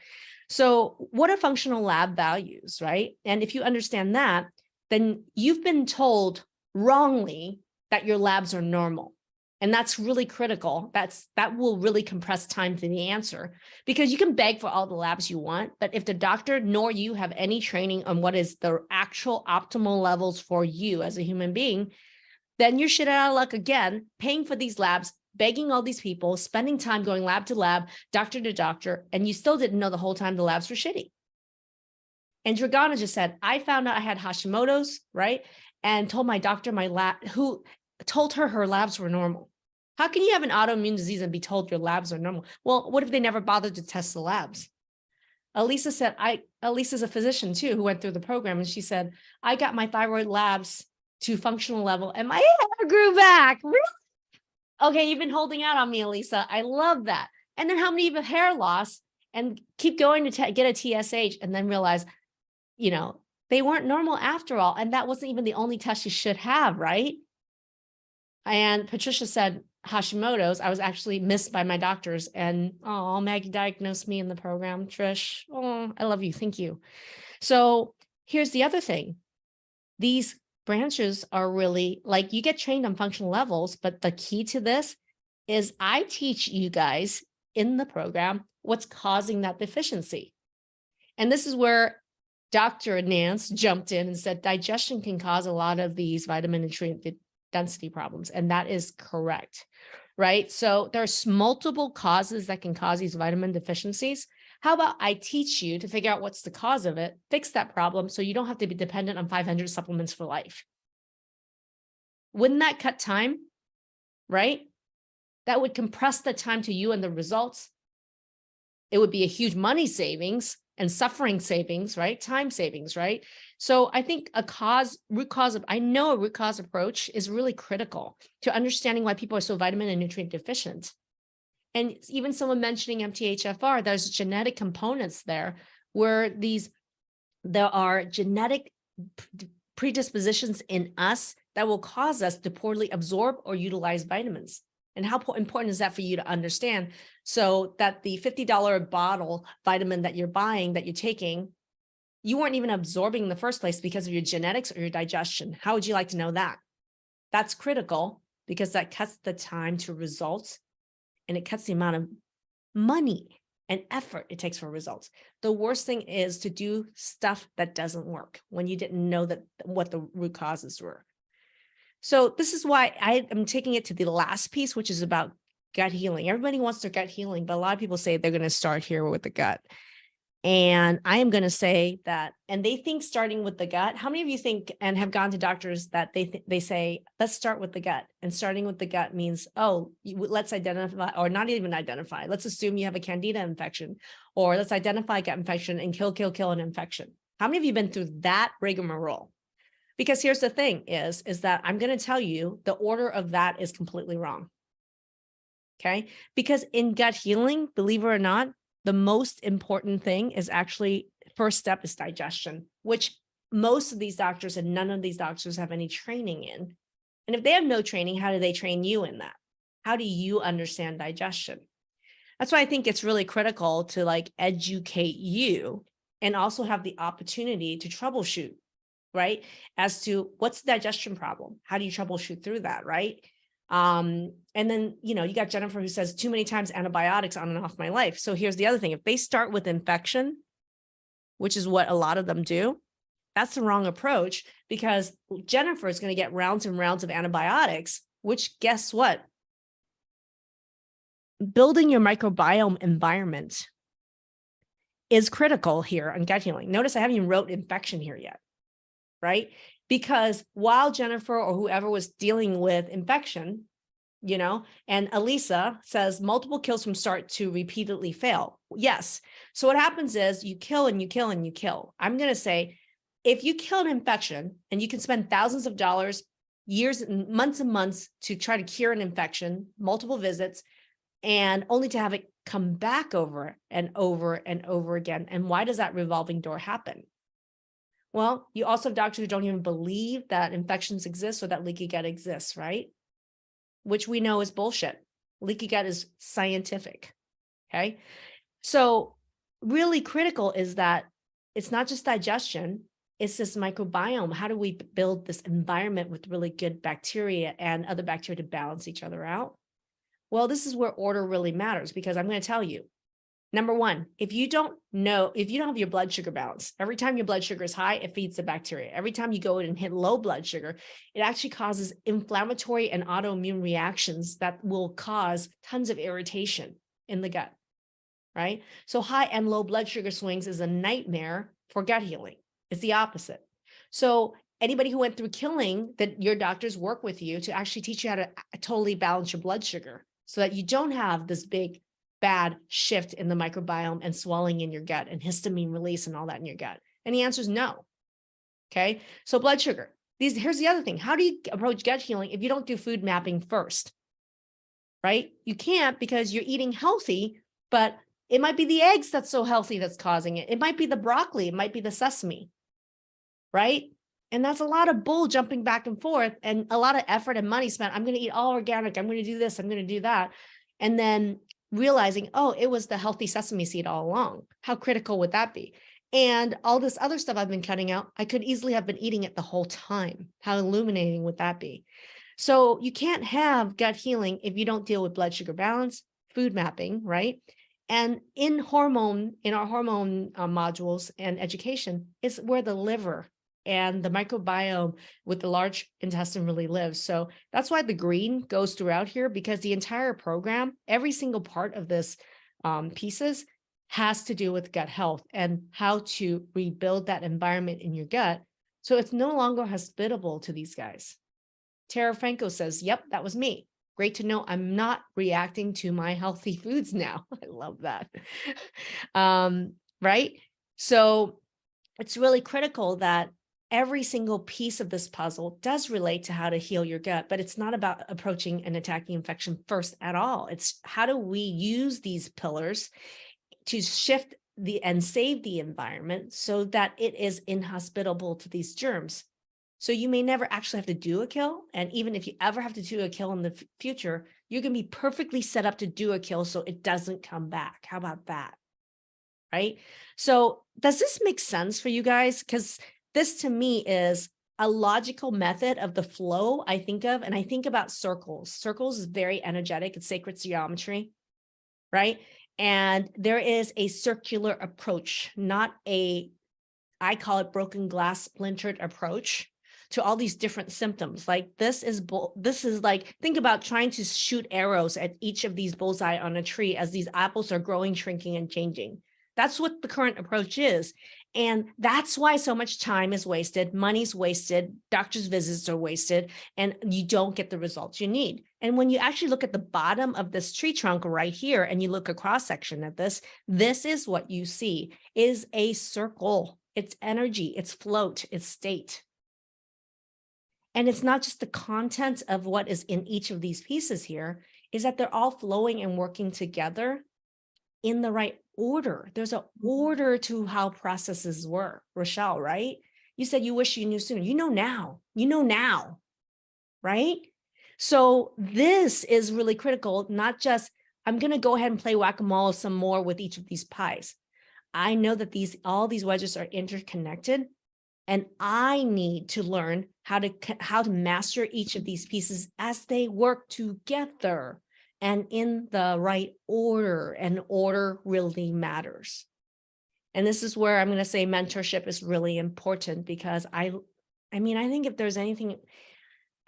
So what are functional lab values, right? And if you understand that, then you've been told wrongly that your labs are normal. And that's really critical. That will really compress time to the answer, because you can beg for all the labs you want, but if the doctor nor you have any training on what is the actual optimal levels for you as a human being, then you're shit out of luck again, paying for these labs, begging all these people, spending time going lab to lab, doctor to doctor, and you still didn't know the whole time the labs were shitty. And Dragana just said, I found out I had Hashimoto's, right? And told my doctor, my lab, who told her labs were normal. How can you have an autoimmune disease and be told your labs are normal? Well, what if they never bothered to test the labs? Elisa said, Elisa's a physician too, who went through the program. And she said, I got my thyroid labs to functional level and my hair grew back. Really? Okay, you've been holding out on me, Elisa. I love that. And then how many of hair loss and keep going to get a TSH and then realize, they weren't normal after all. And that wasn't even the only test you should have, right? And Patricia said, Hashimoto's, I was actually missed by my doctors. And, Maggie diagnosed me in the program. Trish, I love you. Thank you. So here's the other thing. These branches are really like, you get trained on functional levels, but the key to this is I teach you guys in the program what's causing that deficiency. And this is where Dr. Nance jumped in and said, digestion can cause a lot of these vitamin and nutrient density problems. And that is correct, right? So there's multiple causes that can cause these vitamin deficiencies. How about I teach you to figure out what's the cause of it, fix that problem so you don't have to be dependent on 500 supplements for life. Wouldn't that cut time, right? That would compress the time to you and the results. It would be a huge money savings and suffering savings, right? Time savings, right? So I think a root cause approach is really critical to understanding why people are so vitamin and nutrient deficient. And even someone mentioning MTHFR, there's genetic components there where there are genetic predispositions in us that will cause us to poorly absorb or utilize vitamins. And how important is that for you to understand? So that the $50 bottle vitamin that you're buying, that you're taking, you weren't even absorbing in the first place because of your genetics or your digestion. How would you like to know that? That's critical because that cuts the time to results and it cuts the amount of money and effort it takes for results. The worst thing is to do stuff that doesn't work when you didn't know what the root causes were. So this is why I am taking it to the last piece, which is about gut healing. Everybody wants their gut healing, but a lot of people say they're going to start here with the gut. And I am going to say that, and they think starting with the gut. How many of you think and have gone to doctors that they say, let's start with the gut, and starting with the gut means, let's identify, or not even identify. Let's assume you have a candida infection, or let's identify gut infection and kill an infection. How many of you have been through that rigmarole? Because here's the thing is that I'm going to tell you the order of that is completely wrong. Okay. Because in gut healing, believe it or not, the most important thing is actually first step is digestion, which most of these doctors and none of these doctors have any training in. And if they have no training, how do they train you in that? How do you understand digestion? That's why I think it's really critical to educate you and also have the opportunity to troubleshoot, right? As to what's the digestion problem? How do you troubleshoot through that, right? And then, you got Jennifer who says too many times antibiotics on and off my life. So here's the other thing. If they start with infection, which is what a lot of them do, that's the wrong approach, because Jennifer is going to get rounds and rounds of antibiotics, which guess what? Building your microbiome environment is critical here on gut healing. Notice I haven't even wrote infection here yet, right? Because while Jennifer or whoever was dealing with infection, and Elisa says multiple kills from start to repeatedly fail. Yes. So what happens is you kill and you kill and you kill. I'm going to say, if you kill an infection and you can spend thousands of dollars, years and months to try to cure an infection, multiple visits, and only to have it come back over and over and over again. And why does that revolving door happen? Well, you also have doctors who don't even believe that infections exist or that leaky gut exists, right? Which we know is bullshit. Leaky gut is scientific, okay? So really critical is that it's not just digestion, It's this microbiome. How do we build this environment with really good bacteria and other bacteria to balance each other out? Well, this is where order really matters, because I'm going to tell you, number one, if you don't have your blood sugar balance, every time your blood sugar is high, it feeds the bacteria. Every time you go in and hit low blood sugar, it actually causes inflammatory and autoimmune reactions that will cause tons of irritation in the gut, right? So high and low blood sugar swings is a nightmare for gut healing. It's the opposite. So anybody who went through killing, that your doctors work with you to actually teach you how to totally balance your blood sugar so that you don't have this big bad shift in the microbiome and swelling in your gut and histamine release and all that in your gut. And the answer is no. Okay. So blood sugar. Here's the other thing. How do you approach gut healing if you don't do food mapping first? Right? You can't, because you're eating healthy, but it might be the eggs that's so healthy that's causing it. It might be the broccoli. It might be the sesame. Right? And that's a lot of bull jumping back and forth and a lot of effort and money spent. I'm going to eat all organic. I'm going to do this. I'm going to do that. And then realizing, oh, it was the healthy sesame seed all along. How critical would that be? And all this other stuff I've been cutting out, I could easily have been eating it the whole time. How illuminating would that be? So you can't have gut healing if you don't deal with blood sugar balance, food mapping, right? And in our hormone modules and education, it's where the liver and the microbiome with the large intestine really lives. So that's why the green goes throughout here, because the entire program, every single part of this pieces has to do with gut health and how to rebuild that environment in your gut. So it's no longer hospitable to these guys. Tara Franco says, yep, that was me. Great to know I'm not reacting to my healthy foods now. I love that. Right? So it's really critical that every single piece of this puzzle does relate to how to heal your gut, but it's not about approaching and attacking infection first at all. It's how do we use these pillars to shift and save the environment so that it is inhospitable to these germs. So you may never actually have to do a kill. And even if you ever have to do a kill in the future, you're going to be perfectly set up to do a kill so it doesn't come back. How about that? Right? So does this make sense for you guys? Because this to me is a logical method of the flow I think of, and I think about circles. Circles is very energetic. It's sacred geometry, right? And there is a circular approach, not I call it broken glass splintered approach to all these different symptoms. Like this is like, think about trying to shoot arrows at each of these bullseye on a tree as these apples are growing, shrinking, and changing. That's what the current approach is. And that's why so much time is wasted, money's wasted, doctor's visits are wasted, and you don't get the results you need. And when you actually look at the bottom of this tree trunk right here, and you look a cross section at this is what you see is a circle. It's energy, it's float, it's state. And it's not just the content of what is in each of these pieces here, is that they're all flowing and working together in the right order. There's an order to how processes work. Rochelle, right? You said you wish you knew sooner. You know now, right? So this is really critical, not just, I'm going to go ahead and play whack-a-mole some more with each of these pies. I know that all these wedges are interconnected, and I need to learn how to master each of these pieces as they work together and in the right order, and order really matters. And this is where I'm going to say mentorship is really important, because I think if there's anything,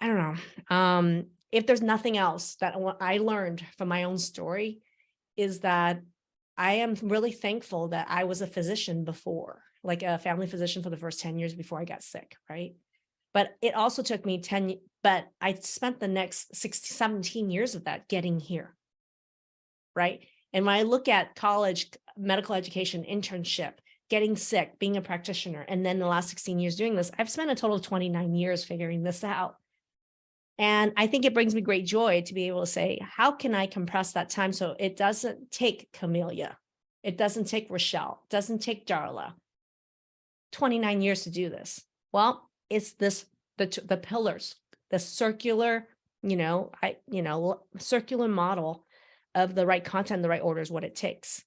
I don't know, if there's nothing else that I learned from my own story, is that I am really thankful that I was a physician before, like a family physician for the first 10 years before I got sick, right? But it also took me but I spent the next 17 years of that getting here, right? And when I look at college, medical education, internship, getting sick, being a practitioner, and then the last 16 years doing this, I've spent a total of 29 years figuring this out. And I think it brings me great joy to be able to say, how can I compress that time so it doesn't take Camellia, it doesn't take Rochelle, it doesn't take Darla 29 years to do this? Well, it's the pillars, the circular, circular model of the right content, the right order is what it takes.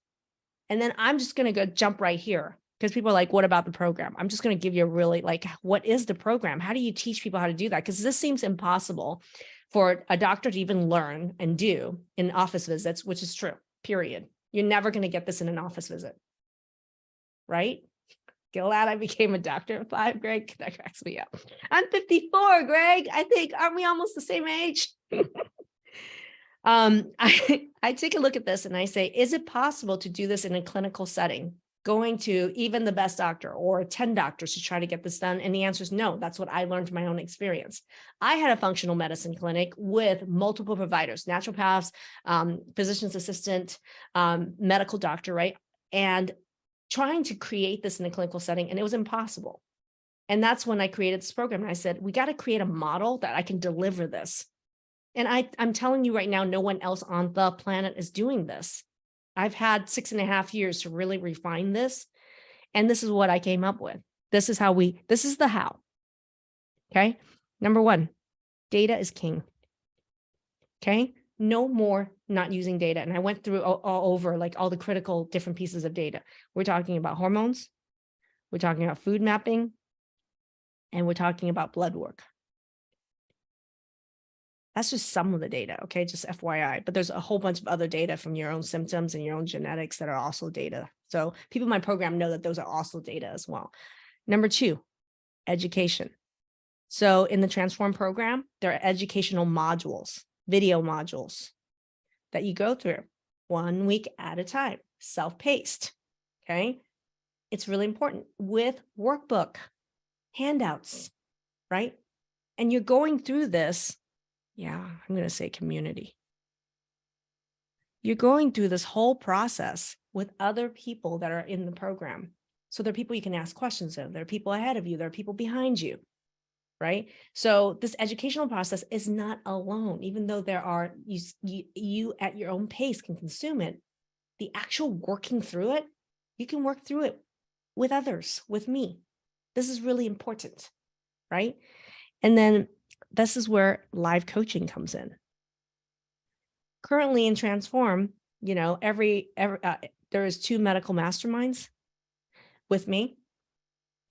And then I'm just going to jump right here. Because people are like, what about the program? I'm just going to give you a really like, what is the program? How do you teach people how to do that? Because this seems impossible for a doctor to even learn and do in office visits, which is true, period. You're never going to get this in an office visit, right? Glad I became a doctor at 5, Greg. That cracks me up. I'm 54, Greg. I think, aren't we almost the same age? I take a look at this and I say, is it possible to do this in a clinical setting? Going to even the best doctor or 10 doctors to try to get this done? And the answer is no. That's what I learned from my own experience. I had a functional medicine clinic with multiple providers, naturopaths, physician's assistant, medical doctor, right? And trying to create this in a clinical setting, and it was impossible. And that's when I created this program. And I said, we got to create a model that I can deliver this. And I'm telling you right now, no one else on the planet is doing this. I've had 6.5 years to really refine this. And this is what I came up with. This is the how. Okay. Number 1, data is king. Okay. No more not using data. And I went through all over like all the critical different pieces of data. We're talking about hormones. We're talking about food mapping. And we're talking about blood work. That's just some of the data, okay? Just FYI. But there's a whole bunch of other data from your own symptoms and your own genetics that are also data. So people in my program know that those are also data as well. Number 2, education. So in the Transform program, there are educational modules, video modules that you go through 1 week at a time, self-paced, okay? It's really important with workbook, handouts, right? And you're going through this. Yeah, I'm going to say community. You're going through this whole process with other people that are in the program. So there are people you can ask questions of. There are people ahead of you. There are people behind you, right? So this educational process is not alone, even though there are, you at your own pace can consume it. The actual working through it, you can work through it with others, with me. This is really important, right? And then this is where live coaching comes in. Currently in Transform, you know, there is 2 medical masterminds with me,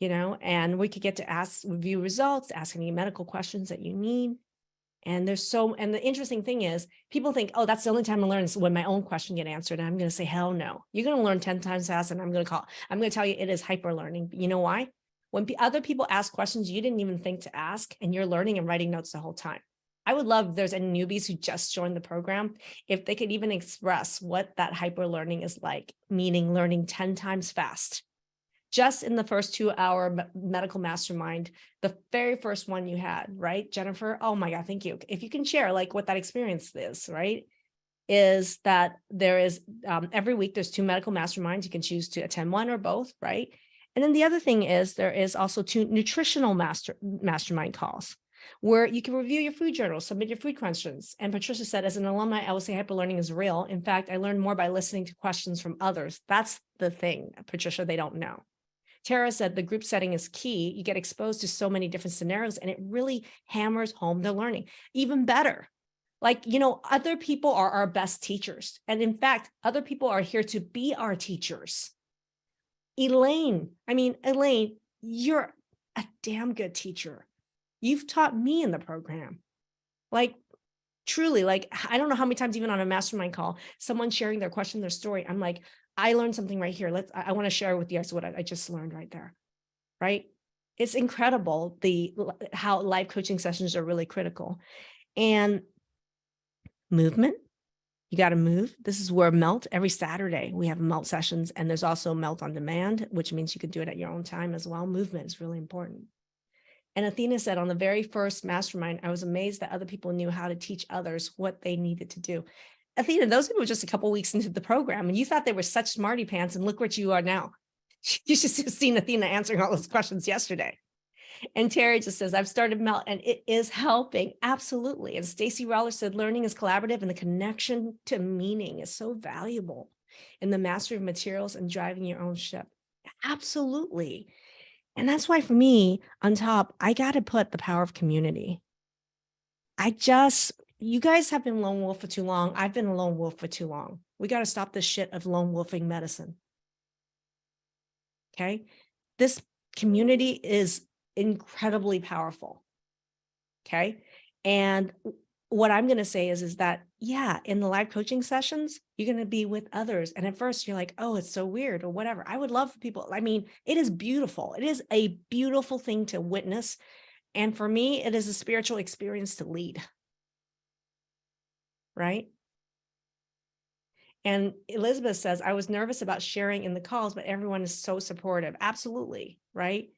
you know, and we could get to review results, ask any medical questions that you need. And and the interesting thing is people think, oh, that's the only time I learn is when my own question get answered. And I'm going to say, hell no, you're going to learn 10 times fast. And I'm going to tell you it is hyper learning. You know why? When other people ask questions you didn't even think to ask, and you're learning and writing notes the whole time. I would love if there's any newbies who just joined the program, if they could even express what that hyper learning is like, meaning learning 10 times fast. Just in the first 2-hour medical mastermind, the very first one you had, right, Jennifer? Oh my God, thank you. If you can share like what that experience is, right? Is that there is every week there's 2 medical masterminds. You can choose to attend one or both, right? And then the other thing is there is also 2 nutritional mastermind calls where you can review your food journal, submit your food questions. And Patricia said, as an alumni, I will say hyperlearning is real. In fact, I learned more by listening to questions from others. That's the thing, Patricia, they don't know. Tara said the group setting is key. You get exposed to so many different scenarios and it really hammers home the learning. Even better. Like, you know, other people are our best teachers. And in fact, other people are here to be our teachers. Elaine, you're a damn good teacher. You've taught me in the program. Like, truly, like, I don't know how many times, even on a mastermind call, someone sharing their question, their story, I'm like, I learned something right here. I want to share with you guys what I just learned right there, right? It's incredible how live coaching sessions are really critical. And movement. You got to move. This is where Melt, every Saturday, we have Melt sessions, and there's also Melt on demand, which means you can do it at your own time as well. Movement is really important. And Athena said on the very first mastermind, I was amazed that other people knew how to teach others what they needed to do. Athena, those people were just a couple of weeks into the program, and you thought they were such smarty pants, and look what you are now. You should have seen Athena answering all those questions yesterday. And Terry just says, I've started Melt and it is helping. Absolutely. And Stacy Roller said, learning is collaborative and the connection to meaning is so valuable in the mastery of materials and driving your own ship. Absolutely. And that's why for me, on top, I got to put the power of community. You guys have been lone wolf for too long. I've been a lone wolf for too long. We got to stop this shit of lone wolfing medicine. Okay. This community is incredibly powerful. Okay. And what I'm going to say is that, yeah, in the live coaching sessions, you're going to be with others. And at first you're like, oh, it's so weird or whatever. I would love for people. I mean, it is beautiful. It is a beautiful thing to witness. And for me, it is a spiritual experience to lead. Right. And Elizabeth says, I was nervous about sharing in the calls, but everyone is so supportive. Absolutely. Right.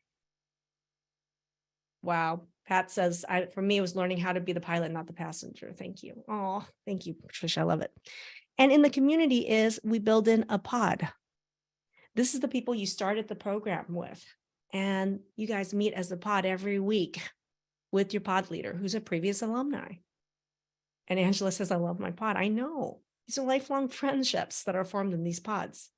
Wow. Pat says, for me, it was learning how to be the pilot, not the passenger. Thank you. Oh, thank you, Patricia. I love it. And in the community is we build in a pod. This is the people you started the program with. And you guys meet as a pod every week with your pod leader, who's a previous alumni. And Angela says, I love my pod. I know. These are lifelong friendships that are formed in these pods.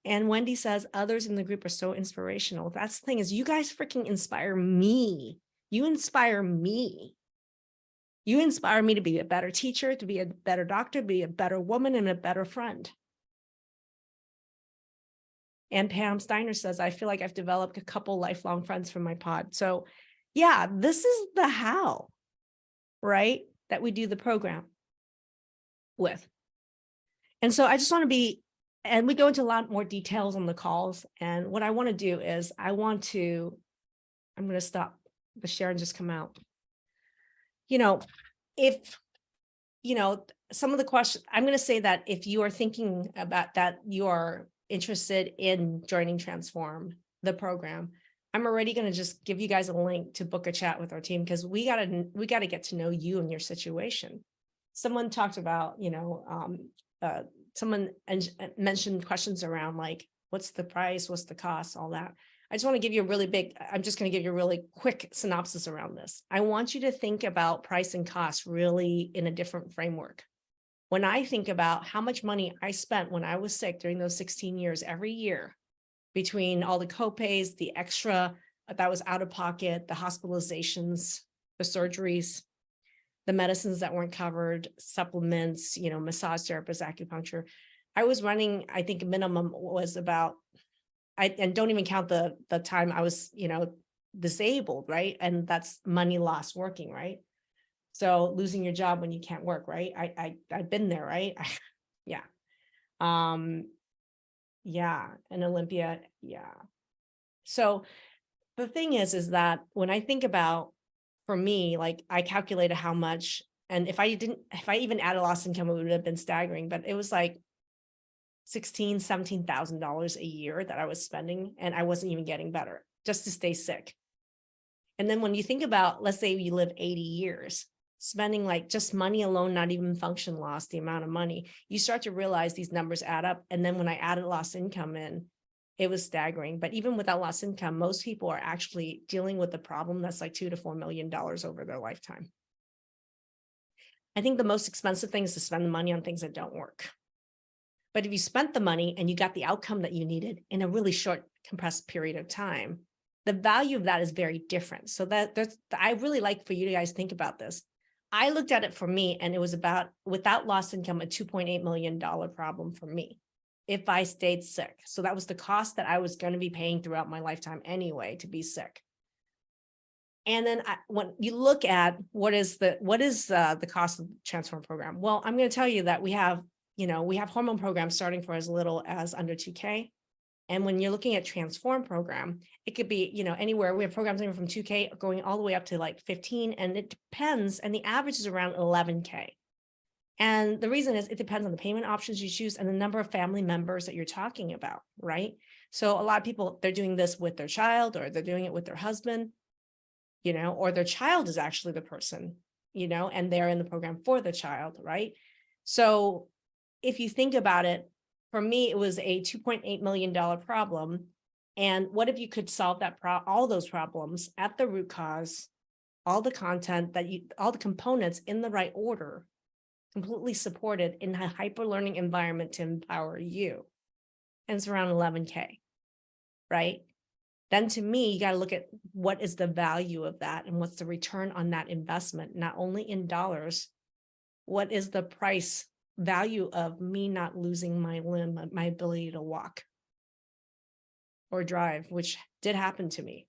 And Wendy says, others in the group are so inspirational. That's the thing is you guys freaking inspire me. You inspire me. You inspire me to be a better teacher, to be a better doctor, be a better woman, and a better friend. And Pam Steiner says, I feel like I've developed a couple lifelong friends from my pod. So yeah, this is the how, right? That we do the program with. And so I just want to be, and we go into a lot more details on the calls. And what I want to do is I'm going to stop the share and just come out. If, some of the questions, I'm going to say that if you are thinking about that, you are interested in joining Transform, the program, I'm already going to just give you guys a link to book a chat with our team because we got to get to know you and your situation. Someone talked about, someone mentioned questions around like, what's the price? What's the cost? All that. I just want to give you I'm just going to give you a really quick synopsis around this. I want you to think about price and cost really in a different framework. When I think about how much money I spent when I was sick during those 16 years every year, between all the copays, the extra that was out of pocket, the hospitalizations, the surgeries, the medicines that weren't covered, supplements, massage therapists, acupuncture. I was running, I think minimum was about, and don't even count the time I was, disabled, right? And that's money lost working, right? So losing your job when you can't work, right? I've been there, right? Yeah. Yeah. And Olympia. Yeah. So the thing is that when I think about, for me, like I calculated how much, and if I even added lost income, it would have been staggering, but it was like $16,000, $17,000 a year that I was spending, and I wasn't even getting better just to stay sick. And then when you think about, let's say you live 80 years, spending like just money alone, not even function loss, the amount of money, you start to realize these numbers add up. And then when I added lost income in, it was staggering. But even without lost income, most people are actually dealing with a problem that's like $2 to $4 million over their lifetime. I think the most expensive thing is to spend the money on things that don't work. But if you spent the money and you got the outcome that you needed in a really short, compressed period of time, the value of that is very different. So I really like for you guys to think about this. I looked at it for me, and it was about, without lost income, a $2.8 million problem for me if I stayed sick. So that was the cost that I was going to be paying throughout my lifetime anyway to be sick. And then when you look at what is the cost of the Transform program? Well, I'm going to tell you that we have hormone programs starting for as little as under $2K. And when you're looking at Transform program, it could be, anywhere. We have programs anywhere from $2K going all the way up to like 15, and it depends. And the average is around $11K. And the reason is it depends on the payment options you choose and the number of family members that you're talking about, right? So a lot of people, they're doing this with their child, or they're doing it with their husband, or their child is actually the person, and they're in the program for the child, right? So if you think about it, for me, it was a $2.8 million problem. And what if you could solve all those problems at the root cause, all the content all the components in the right order, completely supported in a hyper learning environment to empower you? And it's around $11K, right? Then to me, you got to look at what is the value of that and what's the return on that investment, not only in dollars, what is the price value of me not losing my limb, my ability to walk? or drive, which did happen to me.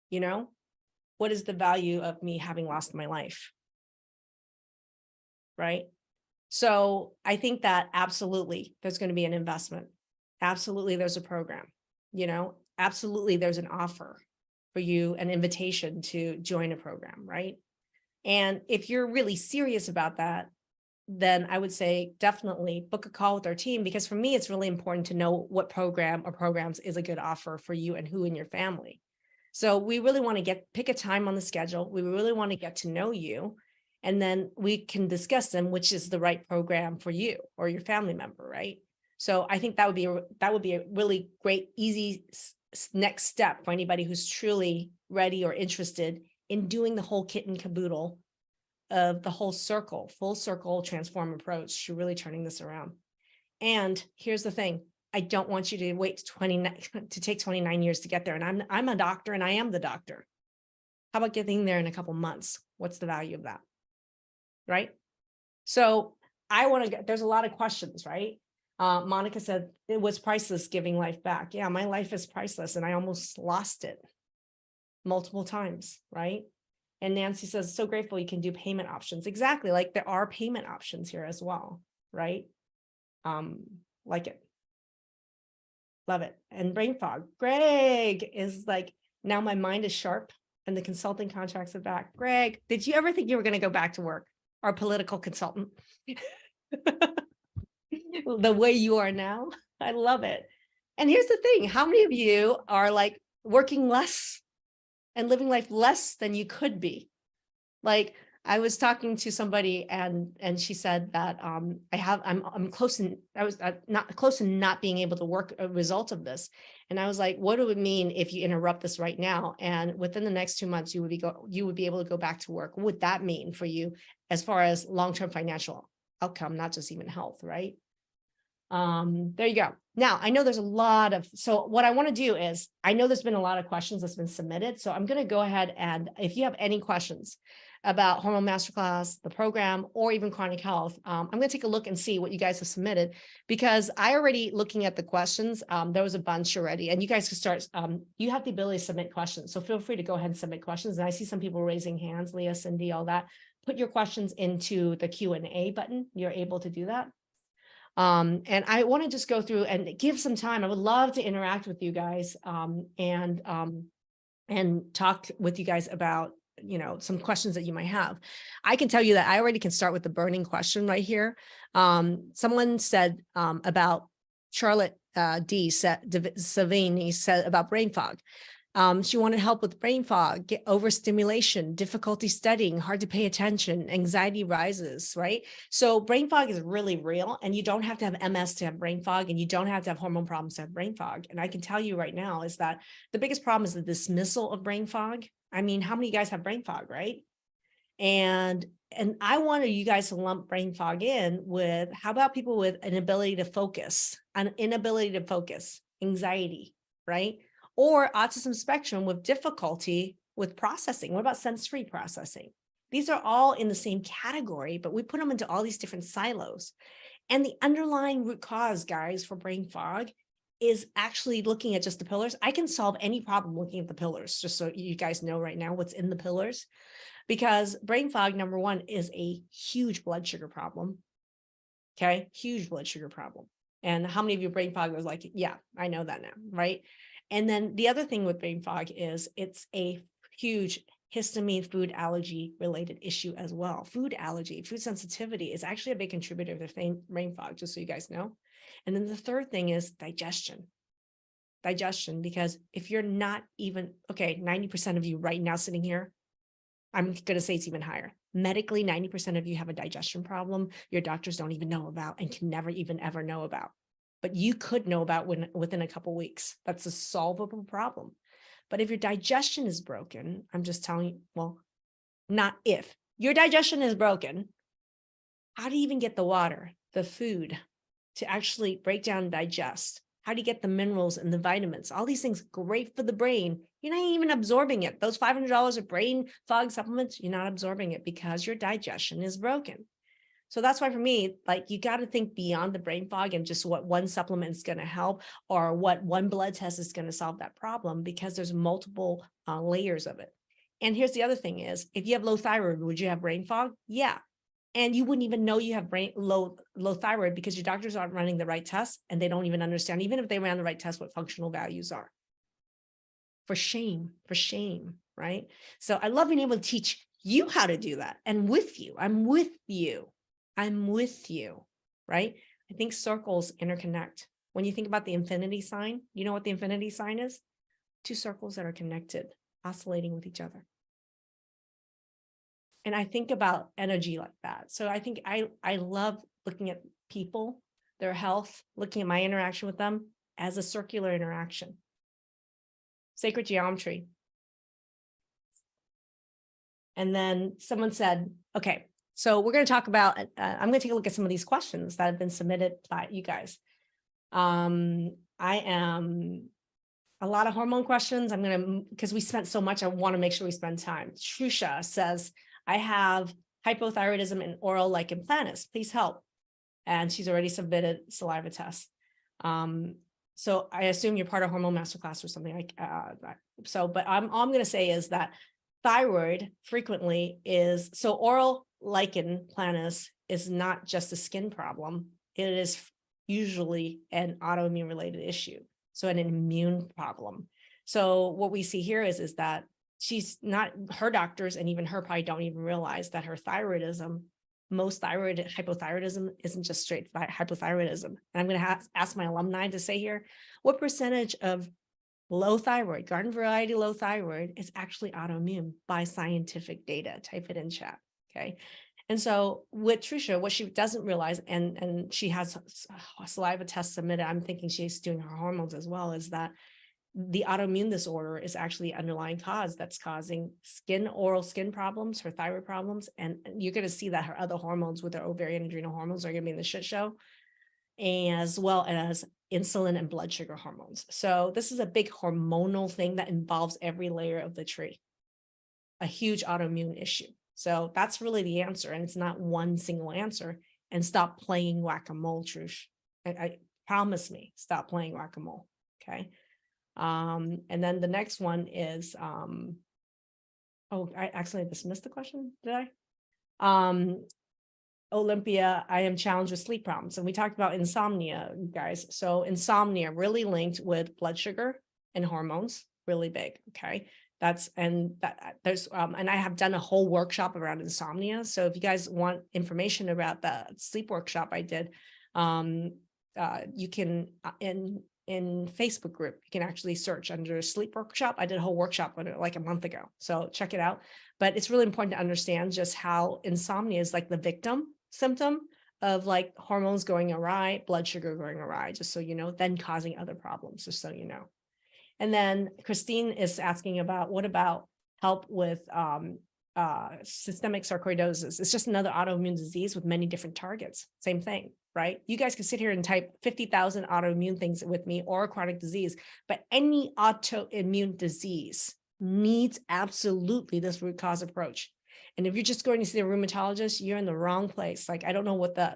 You know, what is the value of me having lost my life? Right? So I think that absolutely there's going to be an investment. Absolutely there's a program, you know, absolutely there's an offer for you, an invitation to join a program, right? And if you're really serious about that, then I would say definitely book a call with our team, because for me, it's really important to know what program or programs is a good offer for you and who in your family. So we really want to pick a time on the schedule. We really want to get to know you, and then we can discuss them, which is the right program for you or your family member, right? So I think that would be a really great, easy next step for anybody who's truly ready or interested in doing the whole kit and caboodle of the whole circle, full circle transform approach to really turning this around. And here's the thing. I don't want you to wait to take 29 years to get there. And I'm a doctor and I am the doctor. How about getting there in a couple months? What's the value of that? Right? So there's a lot of questions, right? Monica said it was priceless giving life back. Yeah, my life is priceless and I almost lost it multiple times, right? And Nancy says, so grateful you can do payment options. Exactly. Like there are payment options here as well, right? Like it. Love it. And brain fog. Greg is like, now my mind is sharp and the consulting contracts are back. Greg, did you ever think you were going to go back to work? Our political consultant. The way you are now. I love it. And here's the thing. How many of you are like working less and living life less than you could be? Like I was talking to somebody and she said that I'm close, and I was not close to not being able to work a result of this. And I was like, what do it mean if you interrupt this right now? And within the next 2 months, you would be able to go back to work. What would that mean for you as far as long-term financial outcome, not just even health, right? There you go. Now I know there's a lot of, so what I want to do is, I know there's been a lot of questions that's been submitted. So I'm going to go ahead and if you have any questions about Hormone Masterclass, the program, or even chronic health, I'm going to take a look and see what you guys have submitted, because I already looking at the questions, there was a bunch already, and you guys can start, you have the ability to submit questions. So feel free to go ahead and submit questions. And I see some people raising hands, Leah, Cindy, all that. Put your questions into the Q&A button. You're able to do that. And I want to just go through and give some time. I would love to interact with you guys, and talk with you guys about, some questions that you might have. I can tell you that I already can start with the burning question right here. Someone said, about Charlotte, Savini said about brain fog. She wanted help with brain fog, overstimulation, difficulty studying, hard to pay attention, anxiety rises, right? So brain fog is really real, and you don't have to have MS to have brain fog, and you don't have to have hormone problems to have brain fog. And I can tell you right now is that the biggest problem is the dismissal of brain fog. I mean, how many of you guys have brain fog, right? And I wanted you guys to lump brain fog in with, how about people with an inability to focus, anxiety, right? Or autism spectrum with difficulty with processing. What about sensory processing? These are all in the same category, but we put them into all these different silos. And the underlying root cause, guys, for brain fog is actually looking at just the pillars. I can solve any problem looking at the pillars, just so you guys know right now what's in the pillars. Because brain fog, number one, is a huge blood sugar problem. Okay, huge blood sugar problem. And how many of you brain fog was like, yeah, I know that now, right? And then the other thing with brain fog is it's a huge histamine food allergy related issue as well. Food allergy, food sensitivity is actually a big contributor to brain fog, just so you guys know. And then the third thing is digestion, because if you're not even, 90% of you right now sitting here, I'm going to say it's even higher. Medically, 90% of you have a digestion problem your doctors don't even know about and can never even ever know about. But you could know about within a couple of weeks. That's a solvable problem. But if your digestion is broken, I'm just telling you, well, not if. Your digestion is broken, how do you even get the water, the food to actually break down and digest? How do you get the minerals and the vitamins? All these things great for the brain. You're not even absorbing it. Those $500 of brain fog supplements, you're not absorbing it because your digestion is broken. So that's why for me, like, you got to think beyond the brain fog and just what one supplement is going to help or what one blood test is going to solve that problem, because there's multiple layers of it. And here's the other thing is, if you have low thyroid, would you have brain fog? Yeah. And you wouldn't even know you have low thyroid because your doctors aren't running the right tests and they don't even understand, even if they ran the right test, what functional values are. For shame, right? So I love being able to teach you how to do that. And with you, I'm with you, right? I think circles interconnect. When you think about the infinity sign, you know what the infinity sign is? Two circles that are connected, oscillating with each other. And I think about energy like that. So I think I love looking at people, their health, looking at my interaction with them as a circular interaction. Sacred geometry. And then someone said, okay, so we're going to talk about, I'm going to take a look at some of these questions that have been submitted by you guys. I am a lot of hormone questions. I'm going to, because we spent so much, I want to make sure we spend time. Trusha says, I have hypothyroidism and oral lichen planus. Please help. And she's already submitted saliva tests. So I assume you're part of Hormone Masterclass or something like that. So, but all I'm going to say is that thyroid frequently is, so oral lichen planus is not just a skin problem. It is usually an autoimmune related issue. So an immune problem. So what we see here is that she's not, her doctors and even her probably don't even realize that her thyroidism, most thyroid hypothyroidism isn't just straight hypothyroidism. And I'm going to ask my alumni to say here, what percentage of low thyroid, garden variety low thyroid is actually autoimmune by scientific data? Type it in chat. Okay. And so with Trusha, what she doesn't realize, and she has a saliva test submitted, I'm thinking she's doing her hormones as well, is that the autoimmune disorder is actually an underlying cause that's causing oral skin problems, her thyroid problems. And you're going to see that her other hormones with her ovarian and adrenal hormones are going to be in the shit show, as well as insulin and blood sugar hormones. So this is a big hormonal thing that involves every layer of the tree, a huge autoimmune issue. So that's really the answer. And it's not one single answer. And stop playing whack-a-mole, Trush. I promise me, stop playing whack-a-mole. Okay. And then the next one is, oh, I actually dismissed the question, did I? Olympia, I am challenged with sleep problems. And we talked about insomnia, you guys. So insomnia really linked with blood sugar and hormones, really big. Okay. And I have done a whole workshop around insomnia. So if you guys want information about the sleep workshop I did, you can, in Facebook group, you can actually search under sleep workshop. I did a whole workshop on it like a month ago. So check it out. But it's really important to understand just how insomnia is like the victim symptom of like hormones going awry, blood sugar going awry, just so you know, then causing other problems, just so you know. And then Christine is asking about, what about help with systemic sarcoidosis? It's just another autoimmune disease with many different targets. Same thing, right? You guys can sit here and type 50,000 autoimmune things with me or a chronic disease, but any autoimmune disease needs absolutely this root cause approach. And if you're just going to see a rheumatologist, you're in the wrong place. Like, I don't know what the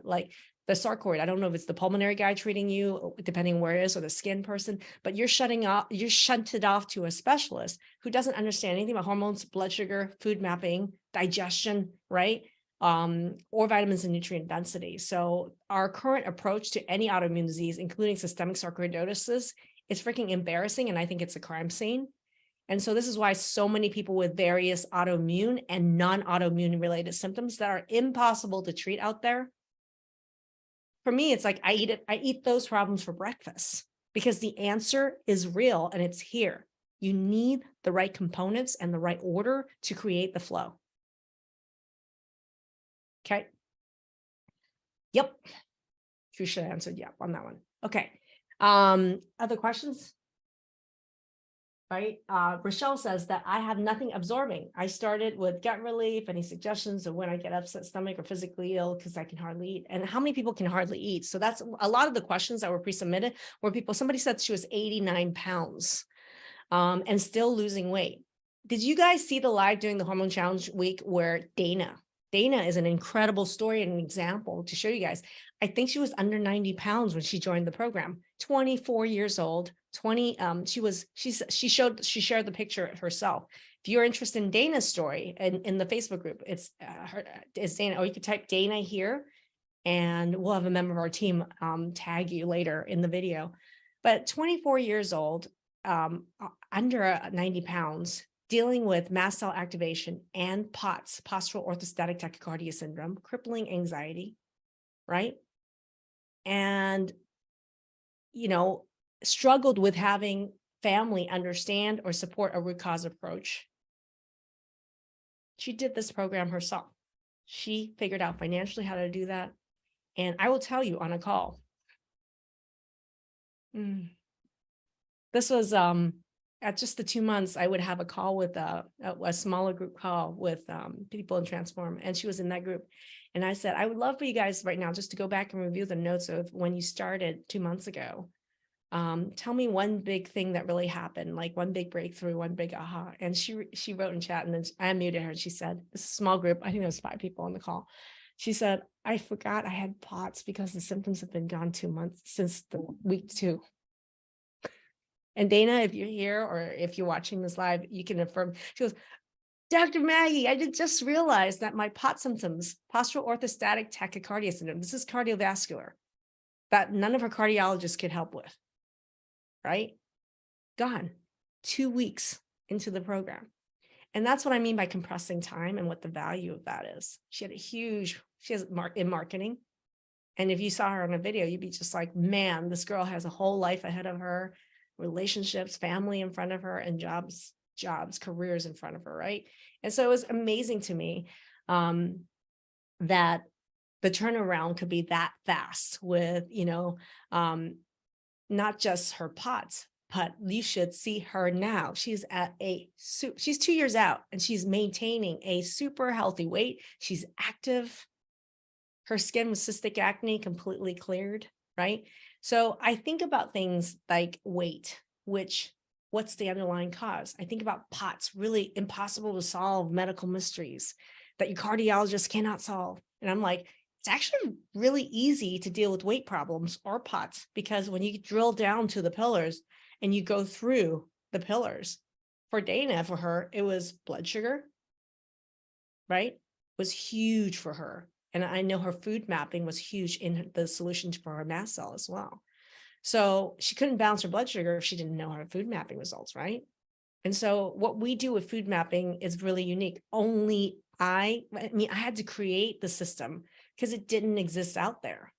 sarcoid, I don't know if it's the pulmonary guy treating you, depending where it is, or the skin person, but you're shunted off to a specialist who doesn't understand anything about hormones, blood sugar, food mapping, digestion, right? Or vitamins and nutrient density. So our current approach to any autoimmune disease, including systemic sarcoidosis, is freaking embarrassing. And I think it's a crime scene. And so this is why so many people with various autoimmune and non-autoimmune related symptoms that are impossible to treat out there. For me, it's like I eat those problems for breakfast because the answer is real and it's here. You need the right components and the right order to create the flow. Okay. Yep. Trisha answered yep on that one. Okay. Other questions? Right. Rochelle says that I have nothing absorbing. I started with gut relief. Any suggestions of when I get upset stomach or physically ill because I can hardly eat? And how many people can hardly eat? So that's a lot of the questions that were pre-submitted where somebody said she was 89 pounds and still losing weight. Did you guys see the live during the Hormone Challenge week where Dana Dana is an incredible story and an example to show you guys. I think she was under 90 pounds when she joined the program, 24 years old, she shared the picture herself. If you're interested in Dana's story and in the Facebook group, it's Dana, or you could type Dana here and we'll have a member of our team tag you later in the video. But 24 years old, under 90 pounds, dealing with mast cell activation and POTS, postural orthostatic tachycardia syndrome, crippling anxiety, right? And, struggled with having family understand or support a root cause approach. She did this program herself. She figured out financially how to do that. And I will tell you on a call, this was at just the 2 months, I would have a call with a smaller group call with people in Transform. And she was in that group. And I said, I would love for you guys right now just to go back and review the notes of when you started 2 months ago. Tell me one big thing that really happened, like one big breakthrough, one big aha. And she wrote in chat, and then I unmuted her and she said, this is a small group. I think there was 5 people on the call. She said, I forgot I had POTS because the symptoms have been gone 2 months since the week 2. And Dana, if you're here or if you're watching this live, you can affirm. She goes, Dr. Maggie, I just realized that my POTS symptoms, postural orthostatic tachycardia syndrome, this is cardiovascular, that none of her cardiologists could help with, right? Gone 2 weeks into the program. And that's what I mean by compressing time and what the value of that is. She has in marketing. And if you saw her on a video, you'd be just like, man, this girl has a whole life ahead of her, relationships, family in front of her, and jobs, careers in front of her, right? And so it was amazing to me that the turnaround could be that fast with, not just her POTS, but you should see her now. She's she's 2 years out and she's maintaining a super healthy weight. She's active. Her skin with cystic acne completely cleared, right? So I think about things like weight, what's the underlying cause? I think about POTS, really impossible to solve medical mysteries that your cardiologist cannot solve. And I'm like, it's actually really easy to deal with weight problems or POTS, because when you drill down to the pillars and you go through the pillars, for Dana, for her, it was blood sugar, right? It was huge for her. And I know her food mapping was huge in the solution for her mast cell as well. So she couldn't balance her blood sugar if she didn't know her food mapping results, right? And so what we do with food mapping is really unique. Only I had to create the system because it didn't exist out there.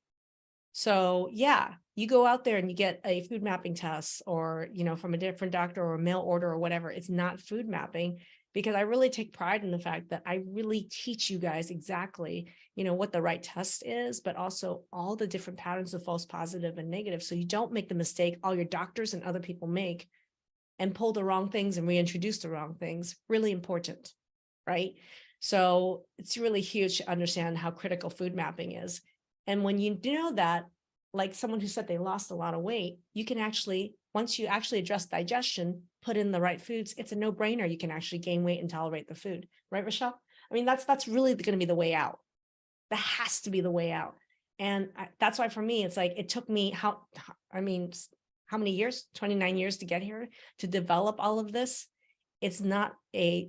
So yeah, you go out there and you get a food mapping test or, from a different doctor or a mail order or whatever. It's not food mapping, because I really take pride in the fact that I really teach you guys exactly, what the right test is, but also all the different patterns of false positive and negative. So you don't make the mistake all your doctors and other people make and pull the wrong things and reintroduce the wrong things. Really important, right? So it's really huge to understand how critical food mapping is. And when you know that, like someone who said they lost a lot of weight, you can actually, once you actually address digestion, put in the right foods, it's a no-brainer. You can actually gain weight and tolerate the food. Right, Rochelle? I mean, that's really going to be the way out. That has to be the way out. And that's why for me, it's like, it took me how many years? 29 years to get here, to develop all of this. It's not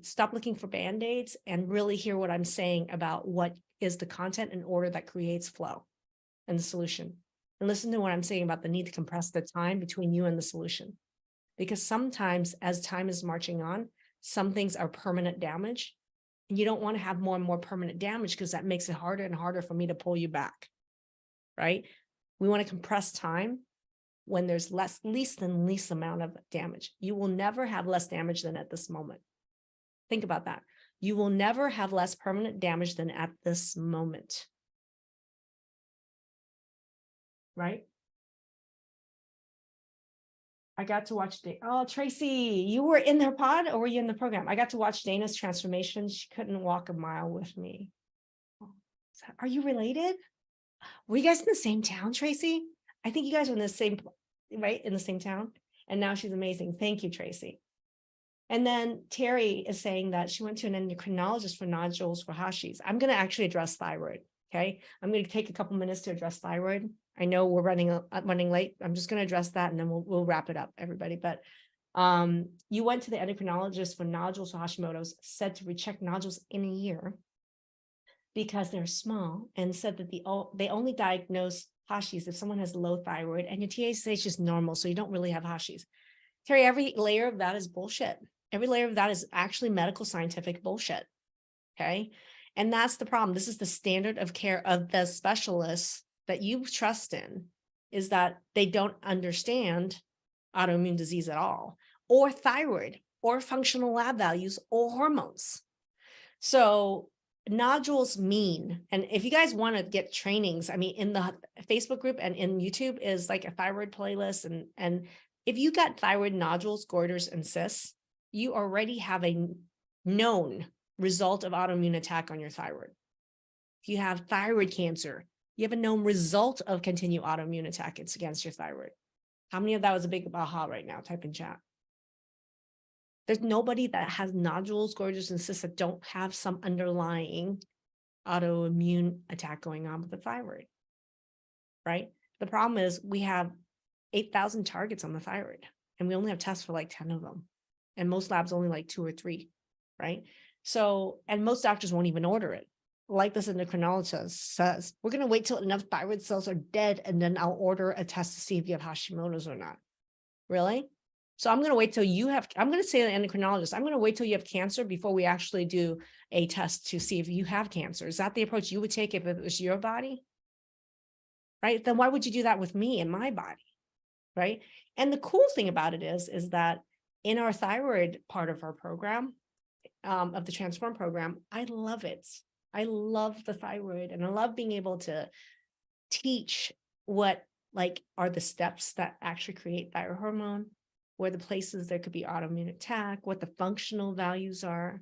stop looking for Band-Aids and really hear what I'm saying about what is the content and order that creates flow and the solution. And listen to what I'm saying about the need to compress the time between you and the solution. Because sometimes as time is marching on, some things are permanent damage. And you don't want to have more and more permanent damage, because that makes it harder and harder for me to pull you back, right? We want to compress time when there's least amount of damage. You will never have less damage than at this moment. Think about that. You will never have less permanent damage than at this moment. Right? I got to watch Tracy, you were in her pod or were you in the program? I got to watch Dana's transformation. She couldn't walk a mile with me. Are you related? Were you guys in the same town, Tracy? I think you guys were in the same, right? In the same town. And now she's amazing. Thank you, Tracy. And then Terry is saying that she went to an endocrinologist for nodules for Hashis. I'm going to actually address thyroid. Okay. I'm going to take a couple minutes to address thyroid. I know we're running late. I'm just going to address that and then we'll wrap it up, everybody. But you went to the endocrinologist for nodules for Hashimoto's, said to recheck nodules in a year because they're small, and said that they only diagnose Hashis if someone has low thyroid and your TSH is normal, so you don't really have Hashis. Terry, every layer of that is bullshit. Every layer of that is actually medical scientific bullshit. Okay. And that's the problem. This is the standard of care of the specialists that you trust in, is that they don't understand autoimmune disease at all, or thyroid, or functional lab values, or hormones. So nodules mean, and if you guys want to get trainings, I mean, in the Facebook group and in YouTube is like a thyroid playlist. And if you got thyroid nodules, goiters, and cysts, you already have a known result of autoimmune attack on your thyroid. If you have thyroid cancer, you have a known result of continued autoimmune attack. It's against your thyroid. How many of that was a big aha right now? Type in chat. There's nobody that has nodules, goiters, and cysts that don't have some underlying autoimmune attack going on with the thyroid, right? The problem is we have 8,000 targets on the thyroid, and we only have tests for like 10 of them. And most labs only like 2 or 3, right? So, and most doctors won't even order it. Like this endocrinologist says, we're going to wait till enough thyroid cells are dead, and then I'll order a test to see if you have Hashimoto's or not. Really? So I'm going to wait till you have, I'm going to say to the endocrinologist, I'm going to wait till you have cancer before we actually do a test to see if you have cancer. Is that the approach you would take if it was your body? Right? Then why would you do that with me and my body? Right? And the cool thing about it is that in our thyroid part of our program, of the Transform program, I love it. I love the thyroid, and I love being able to teach what like are the steps that actually create thyroid hormone, where the places there could be autoimmune attack, what the functional values are,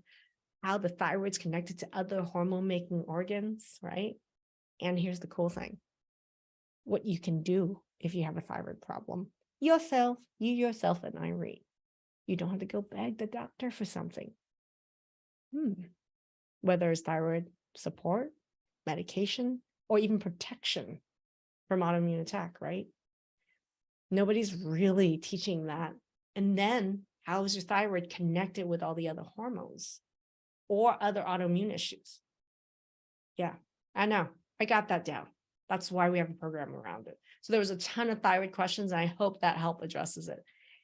how the thyroid's connected to other hormone making organs, right? And here's the cool thing, what you can do if you have a thyroid problem yourself, you yourself and Irene. You don't have to go beg the doctor for something. Whether it's thyroid support, medication, or even protection from autoimmune attack, right? Nobody's really teaching that. And then how is your thyroid connected with all the other hormones or other autoimmune issues? Yeah, I know. I got that down. That's why we have a program around it. So there was a ton of thyroid questions, and I hope that help addresses it.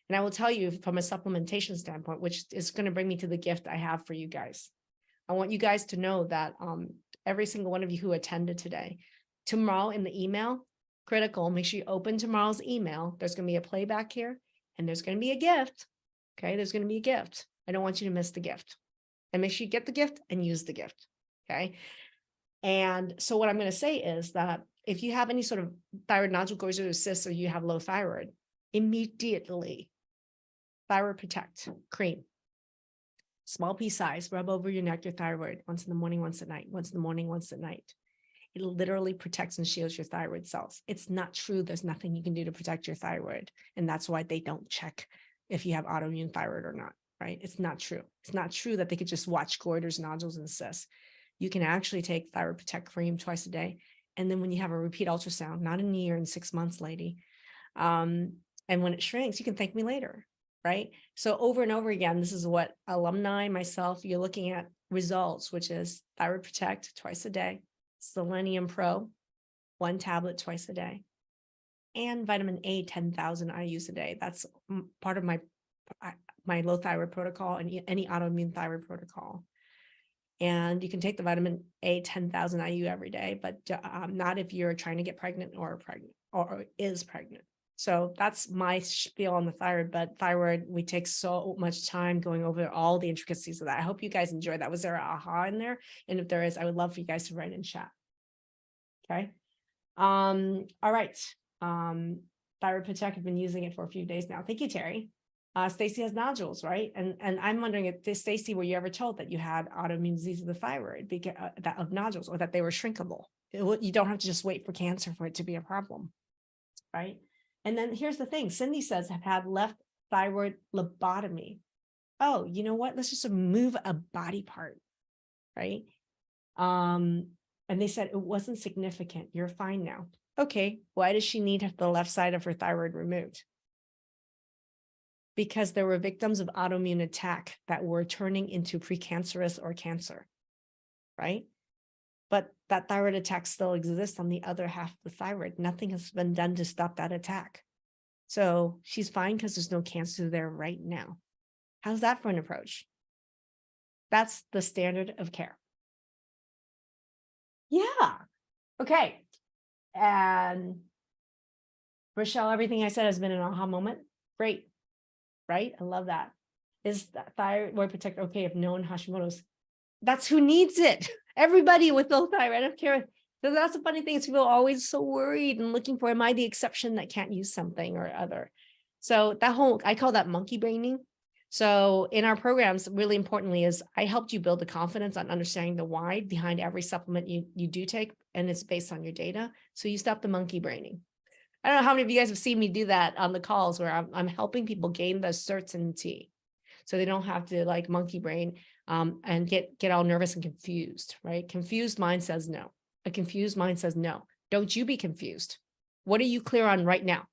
And I will tell you from a supplementation standpoint, which is going to bring me to the gift I have for you guys. I want you guys to know that every single one of you who attended today, tomorrow in the email, critical, make sure you open tomorrow's email. There's going to be a playback here, and there's going to be a gift. Okay, there's going to be a gift. I don't want you to miss the gift. And make sure you get the gift and use the gift. Okay. And so what I'm going to say is that if you have any sort of thyroid nodule, goiters, or cysts, or you have low thyroid, immediately Thyroid Protect cream. Small pea size, rub over your neck, your thyroid, once in the morning, once at night, once in the morning, once at night. It literally protects and shields your thyroid cells. It's not true there's nothing you can do to protect your thyroid. And that's why they don't check if you have autoimmune thyroid or not, right? It's not true. It's not true that they could just watch goiters, nodules, and cysts. You can actually take Thyroid Protect cream twice a day. And then when you have a repeat ultrasound, not in a year, in 6 months, lady. And when it shrinks, you can thank me later. Right? So over and over again, this is what alumni, myself, you're looking at results, which is Thyroid Protect twice a day, Selenium Pro, 1 tablet twice a day, and vitamin A, 10,000 IUs a day. That's part of my low thyroid protocol and any autoimmune thyroid protocol. And you can take the vitamin A, 10,000 IU every day, but not if you're trying to get pregnant or is pregnant. So that's my spiel on the thyroid, but thyroid, we take so much time going over all the intricacies of that. I hope you guys enjoyed that. Was there an aha in there? And if there is, I would love for you guys to write in chat. Okay. All right. Thyroid Protect, I've been using it for a few days now. Thank you, Terry. Stacy has nodules, right? And I'm wondering if Stacy, were you ever told that you had autoimmune disease of the thyroid because of nodules, or that they were shrinkable? You don't have to just wait for cancer for it to be a problem, right? And then here's the thing, Cindy says, have had left thyroid lobotomy. oh, you know what? Let's just remove a body part, right? And they said it wasn't significant. You're fine now. Okay, why does she need the left side of her thyroid removed? Because there were victims of autoimmune attack that were turning into precancerous or cancer, right? But that thyroid attack still exists on the other half of the thyroid. Nothing has been done to stop that attack. So she's fine because there's no cancer there right now. How's that for an approach? That's the standard of care. Yeah. Okay. And Rochelle, everything I said has been an aha moment. Great. Right? I love that. Is that thyroid protector okay if no one Hashimoto's? That's who needs it. Everybody with low thyroid. I don't care. So that's the funny thing is people are always so worried and looking for, am I the exception that can't use something or other? So that whole, I call that monkey braining. So in our programs, really importantly is I helped you build the confidence on understanding the why behind every supplement you do take, and it's based on your data. So you stop the monkey braining. I don't know how many of you guys have seen me do that on the calls where I'm helping people gain the certainty so they don't have to like monkey brain and get all nervous and confused, right? Confused mind says no. A confused mind says no. Don't you be confused. What are you clear on right now?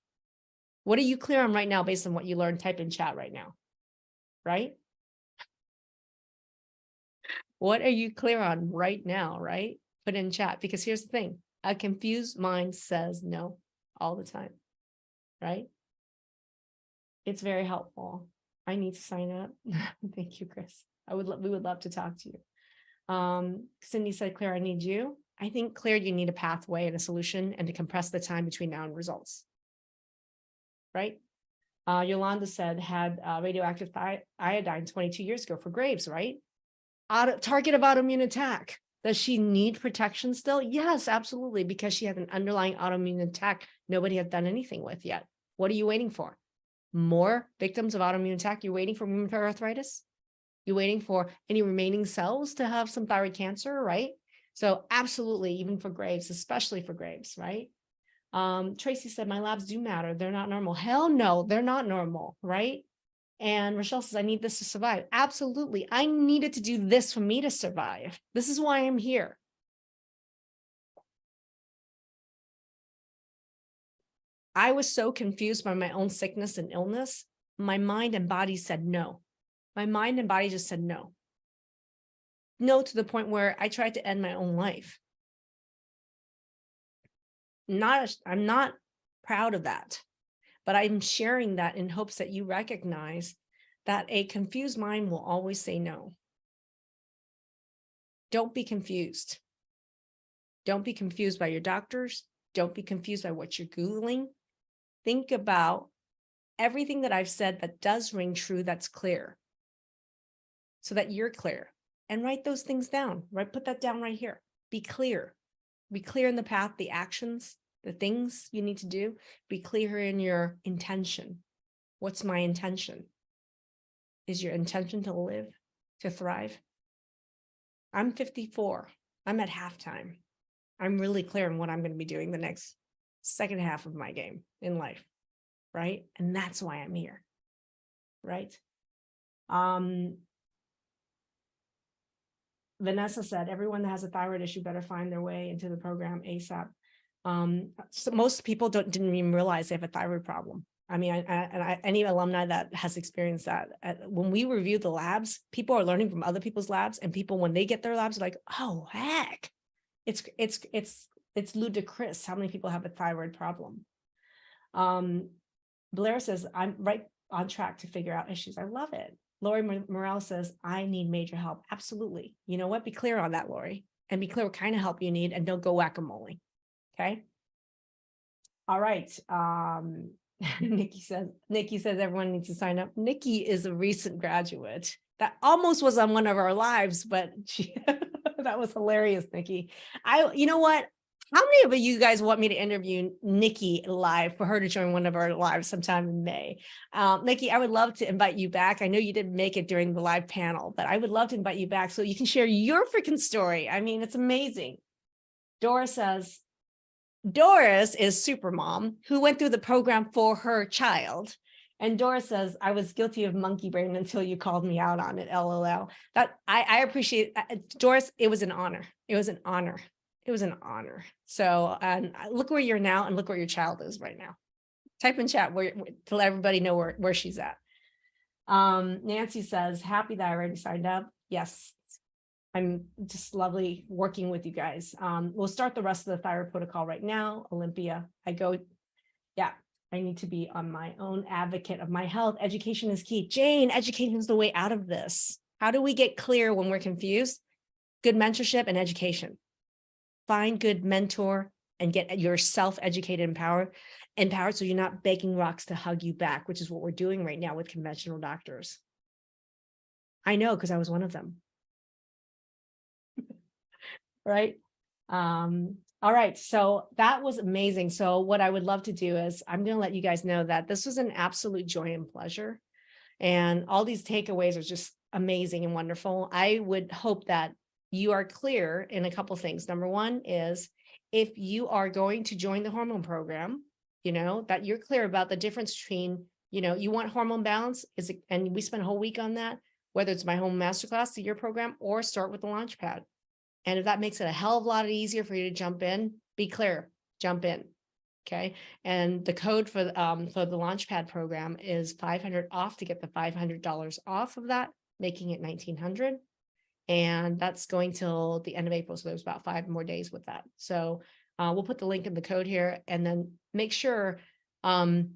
What are you clear on right now based on what you learned? Type in chat right now, right? What are you clear on right now, right? Put in chat, because here's the thing. A confused mind says no all the time, right? It's very helpful. I need to sign up. Thank you, Chris. We would love to talk to you. Cindy said, Claire, I need you. I think, Claire, you need a pathway and a solution and to compress the time between now and results, right? Yolanda said, had radioactive iodine 22 years ago for Graves, right? Target of autoimmune attack. Does she need protection still? Yes, absolutely, because she had an underlying autoimmune attack nobody had done anything with yet. What are you waiting for? More victims of autoimmune attack? You're waiting for rheumatoid arthritis? You're waiting for any remaining cells to have some thyroid cancer, right? So absolutely, even for Graves, especially for Graves, right? Tracy said, my labs do matter. They're not normal. Hell no, they're not normal, right? And Rochelle says, I need this to survive. Absolutely. I needed to do this for me to survive. This is why I'm here. I was so confused by my own sickness and illness. My mind and body said no. My mind and body just said no. No, to the point where I tried to end my own life. I'm not proud of that, but I'm sharing that in hopes that you recognize that a confused mind will always say no. Don't be confused. Don't be confused by your doctors. Don't be confused by what you're Googling. Think about everything that I've said that does ring true, that's clear, so that you're clear. And write those things down, right? Put that down right here. Be clear. Be clear in the path, the actions, the things you need to do. Be clear in your intention. What's my intention? Is your intention to live, to thrive? I'm 54. I'm at halftime. I'm really clear on what I'm going to be doing the next second half of my game in life, right? And that's why I'm here, right? Vanessa said, everyone that has a thyroid issue better find their way into the program ASAP. So most people didn't even realize they have a thyroid problem. I mean, any alumni that has experienced that, when we review the labs, people are learning from other people's labs, and people, when they get their labs, are like, oh, heck, it's ludicrous how many people have a thyroid problem. Blair says, I'm right on track to figure out issues. I love it. Lori Morel says, I need major help. Absolutely. You know what? Be clear on that, Lori, and be clear what kind of help you need, and don't go whack-a-mole. Okay. All right. Nikki says everyone needs to sign up. Nikki is a recent graduate that almost was on one of our lives, but that was hilarious, Nikki. You know what? How many of you guys want me to interview Nikki live for her to join one of our lives sometime in May? Nikki, I would love to invite you back. I know you didn't make it during the live panel, but I would love to invite you back so you can share your freaking story. I mean, it's amazing. Doris says, Doris is super mom who went through the program for her child And Dora says, I was guilty of monkey brain until you called me out on it. LOL. That I appreciate Doris. It was an honor. It was an honor. It was an honor. So, and look where you're now and look where your child is right now. Type in chat to let everybody know where she's at. Nancy says, happy that I already signed up. Yes. I'm just lovely working with you guys. We'll start the rest of the thyroid protocol right now. Olympia, I need to be on my own advocate of my health. Education is key. Jane, education is the way out of this. How do we get clear when we're confused? Good mentorship and education. Find good mentor and get yourself educated, empowered so you're not begging rocks to hug you back, which is what we're doing right now with conventional doctors. I know, because I was one of them. Right? All right, so that was amazing. So what I would love to do is I'm going to let you guys know that this was an absolute joy and pleasure. And all these takeaways are just amazing and wonderful. I would hope that you are clear in a couple of things. Number one is if you are going to join the hormone program, that you're clear about the difference between, you want hormone balance, and we spent a whole week on that, whether it's my home masterclass, the year program, or start with the Launchpad. And if that makes it a hell of a lot easier for you to jump in, be clear, jump in. Okay. And the code for the Launchpad program is 500 off to get the $500 off of that, making it 1,900. And that's going till the end of April. So there's about 5 more days with that. So we'll put the link in the code here and then make sure. And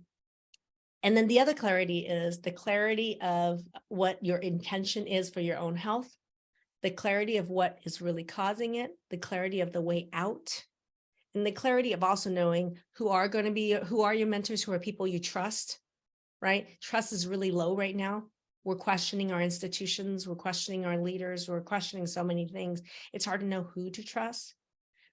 then the other clarity is the clarity of what your intention is for your own health, the clarity of what is really causing it, the clarity of the way out, and the clarity of also knowing who are your mentors, who are people you trust, right? Trust is really low right now. We're questioning our institutions, we're questioning our leaders, we're questioning so many things. It's hard to know who to trust.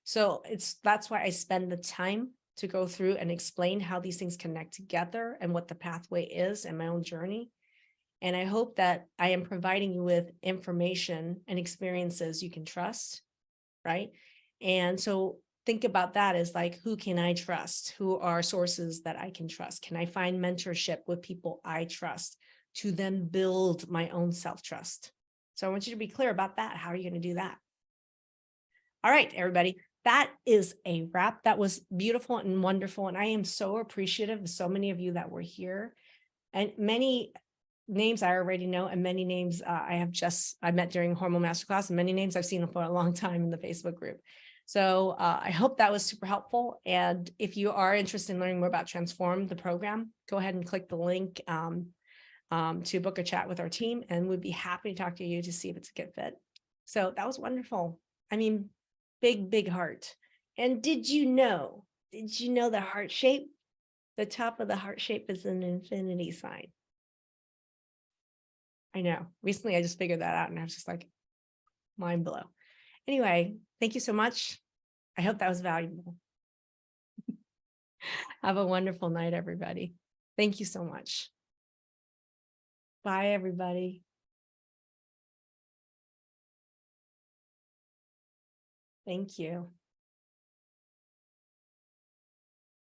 So that's why I spend the time to go through and explain how these things connect together and what the pathway is and my own journey. And I hope that I am providing you with information and experiences you can trust, right? And so think about that as like, who can I trust? Who are sources that I can trust? Can I find mentorship with people I trust to then build my own self-trust? So I want you to be clear about that. How are you going to do that? All right, everybody. That is a wrap. That was beautiful and wonderful. And I am so appreciative of so many of you that were here. And many names I already know, and many names I met during Hormone Masterclass, and many names I've seen for a long time in the Facebook group. So I hope that was super helpful. And if you are interested in learning more about Transform, the program, go ahead and click the link to book a chat with our team, and we'd be happy to talk to you to see if it's a good fit. So that was wonderful. I mean, big heart. And did you know the heart shape? The top of the heart shape is an infinity sign. I know. Recently, I just figured that out and I was just like, mind blow. Anyway, thank you so much. I hope that was valuable. Have a wonderful night, everybody. Thank you so much. Bye, everybody. Thank you.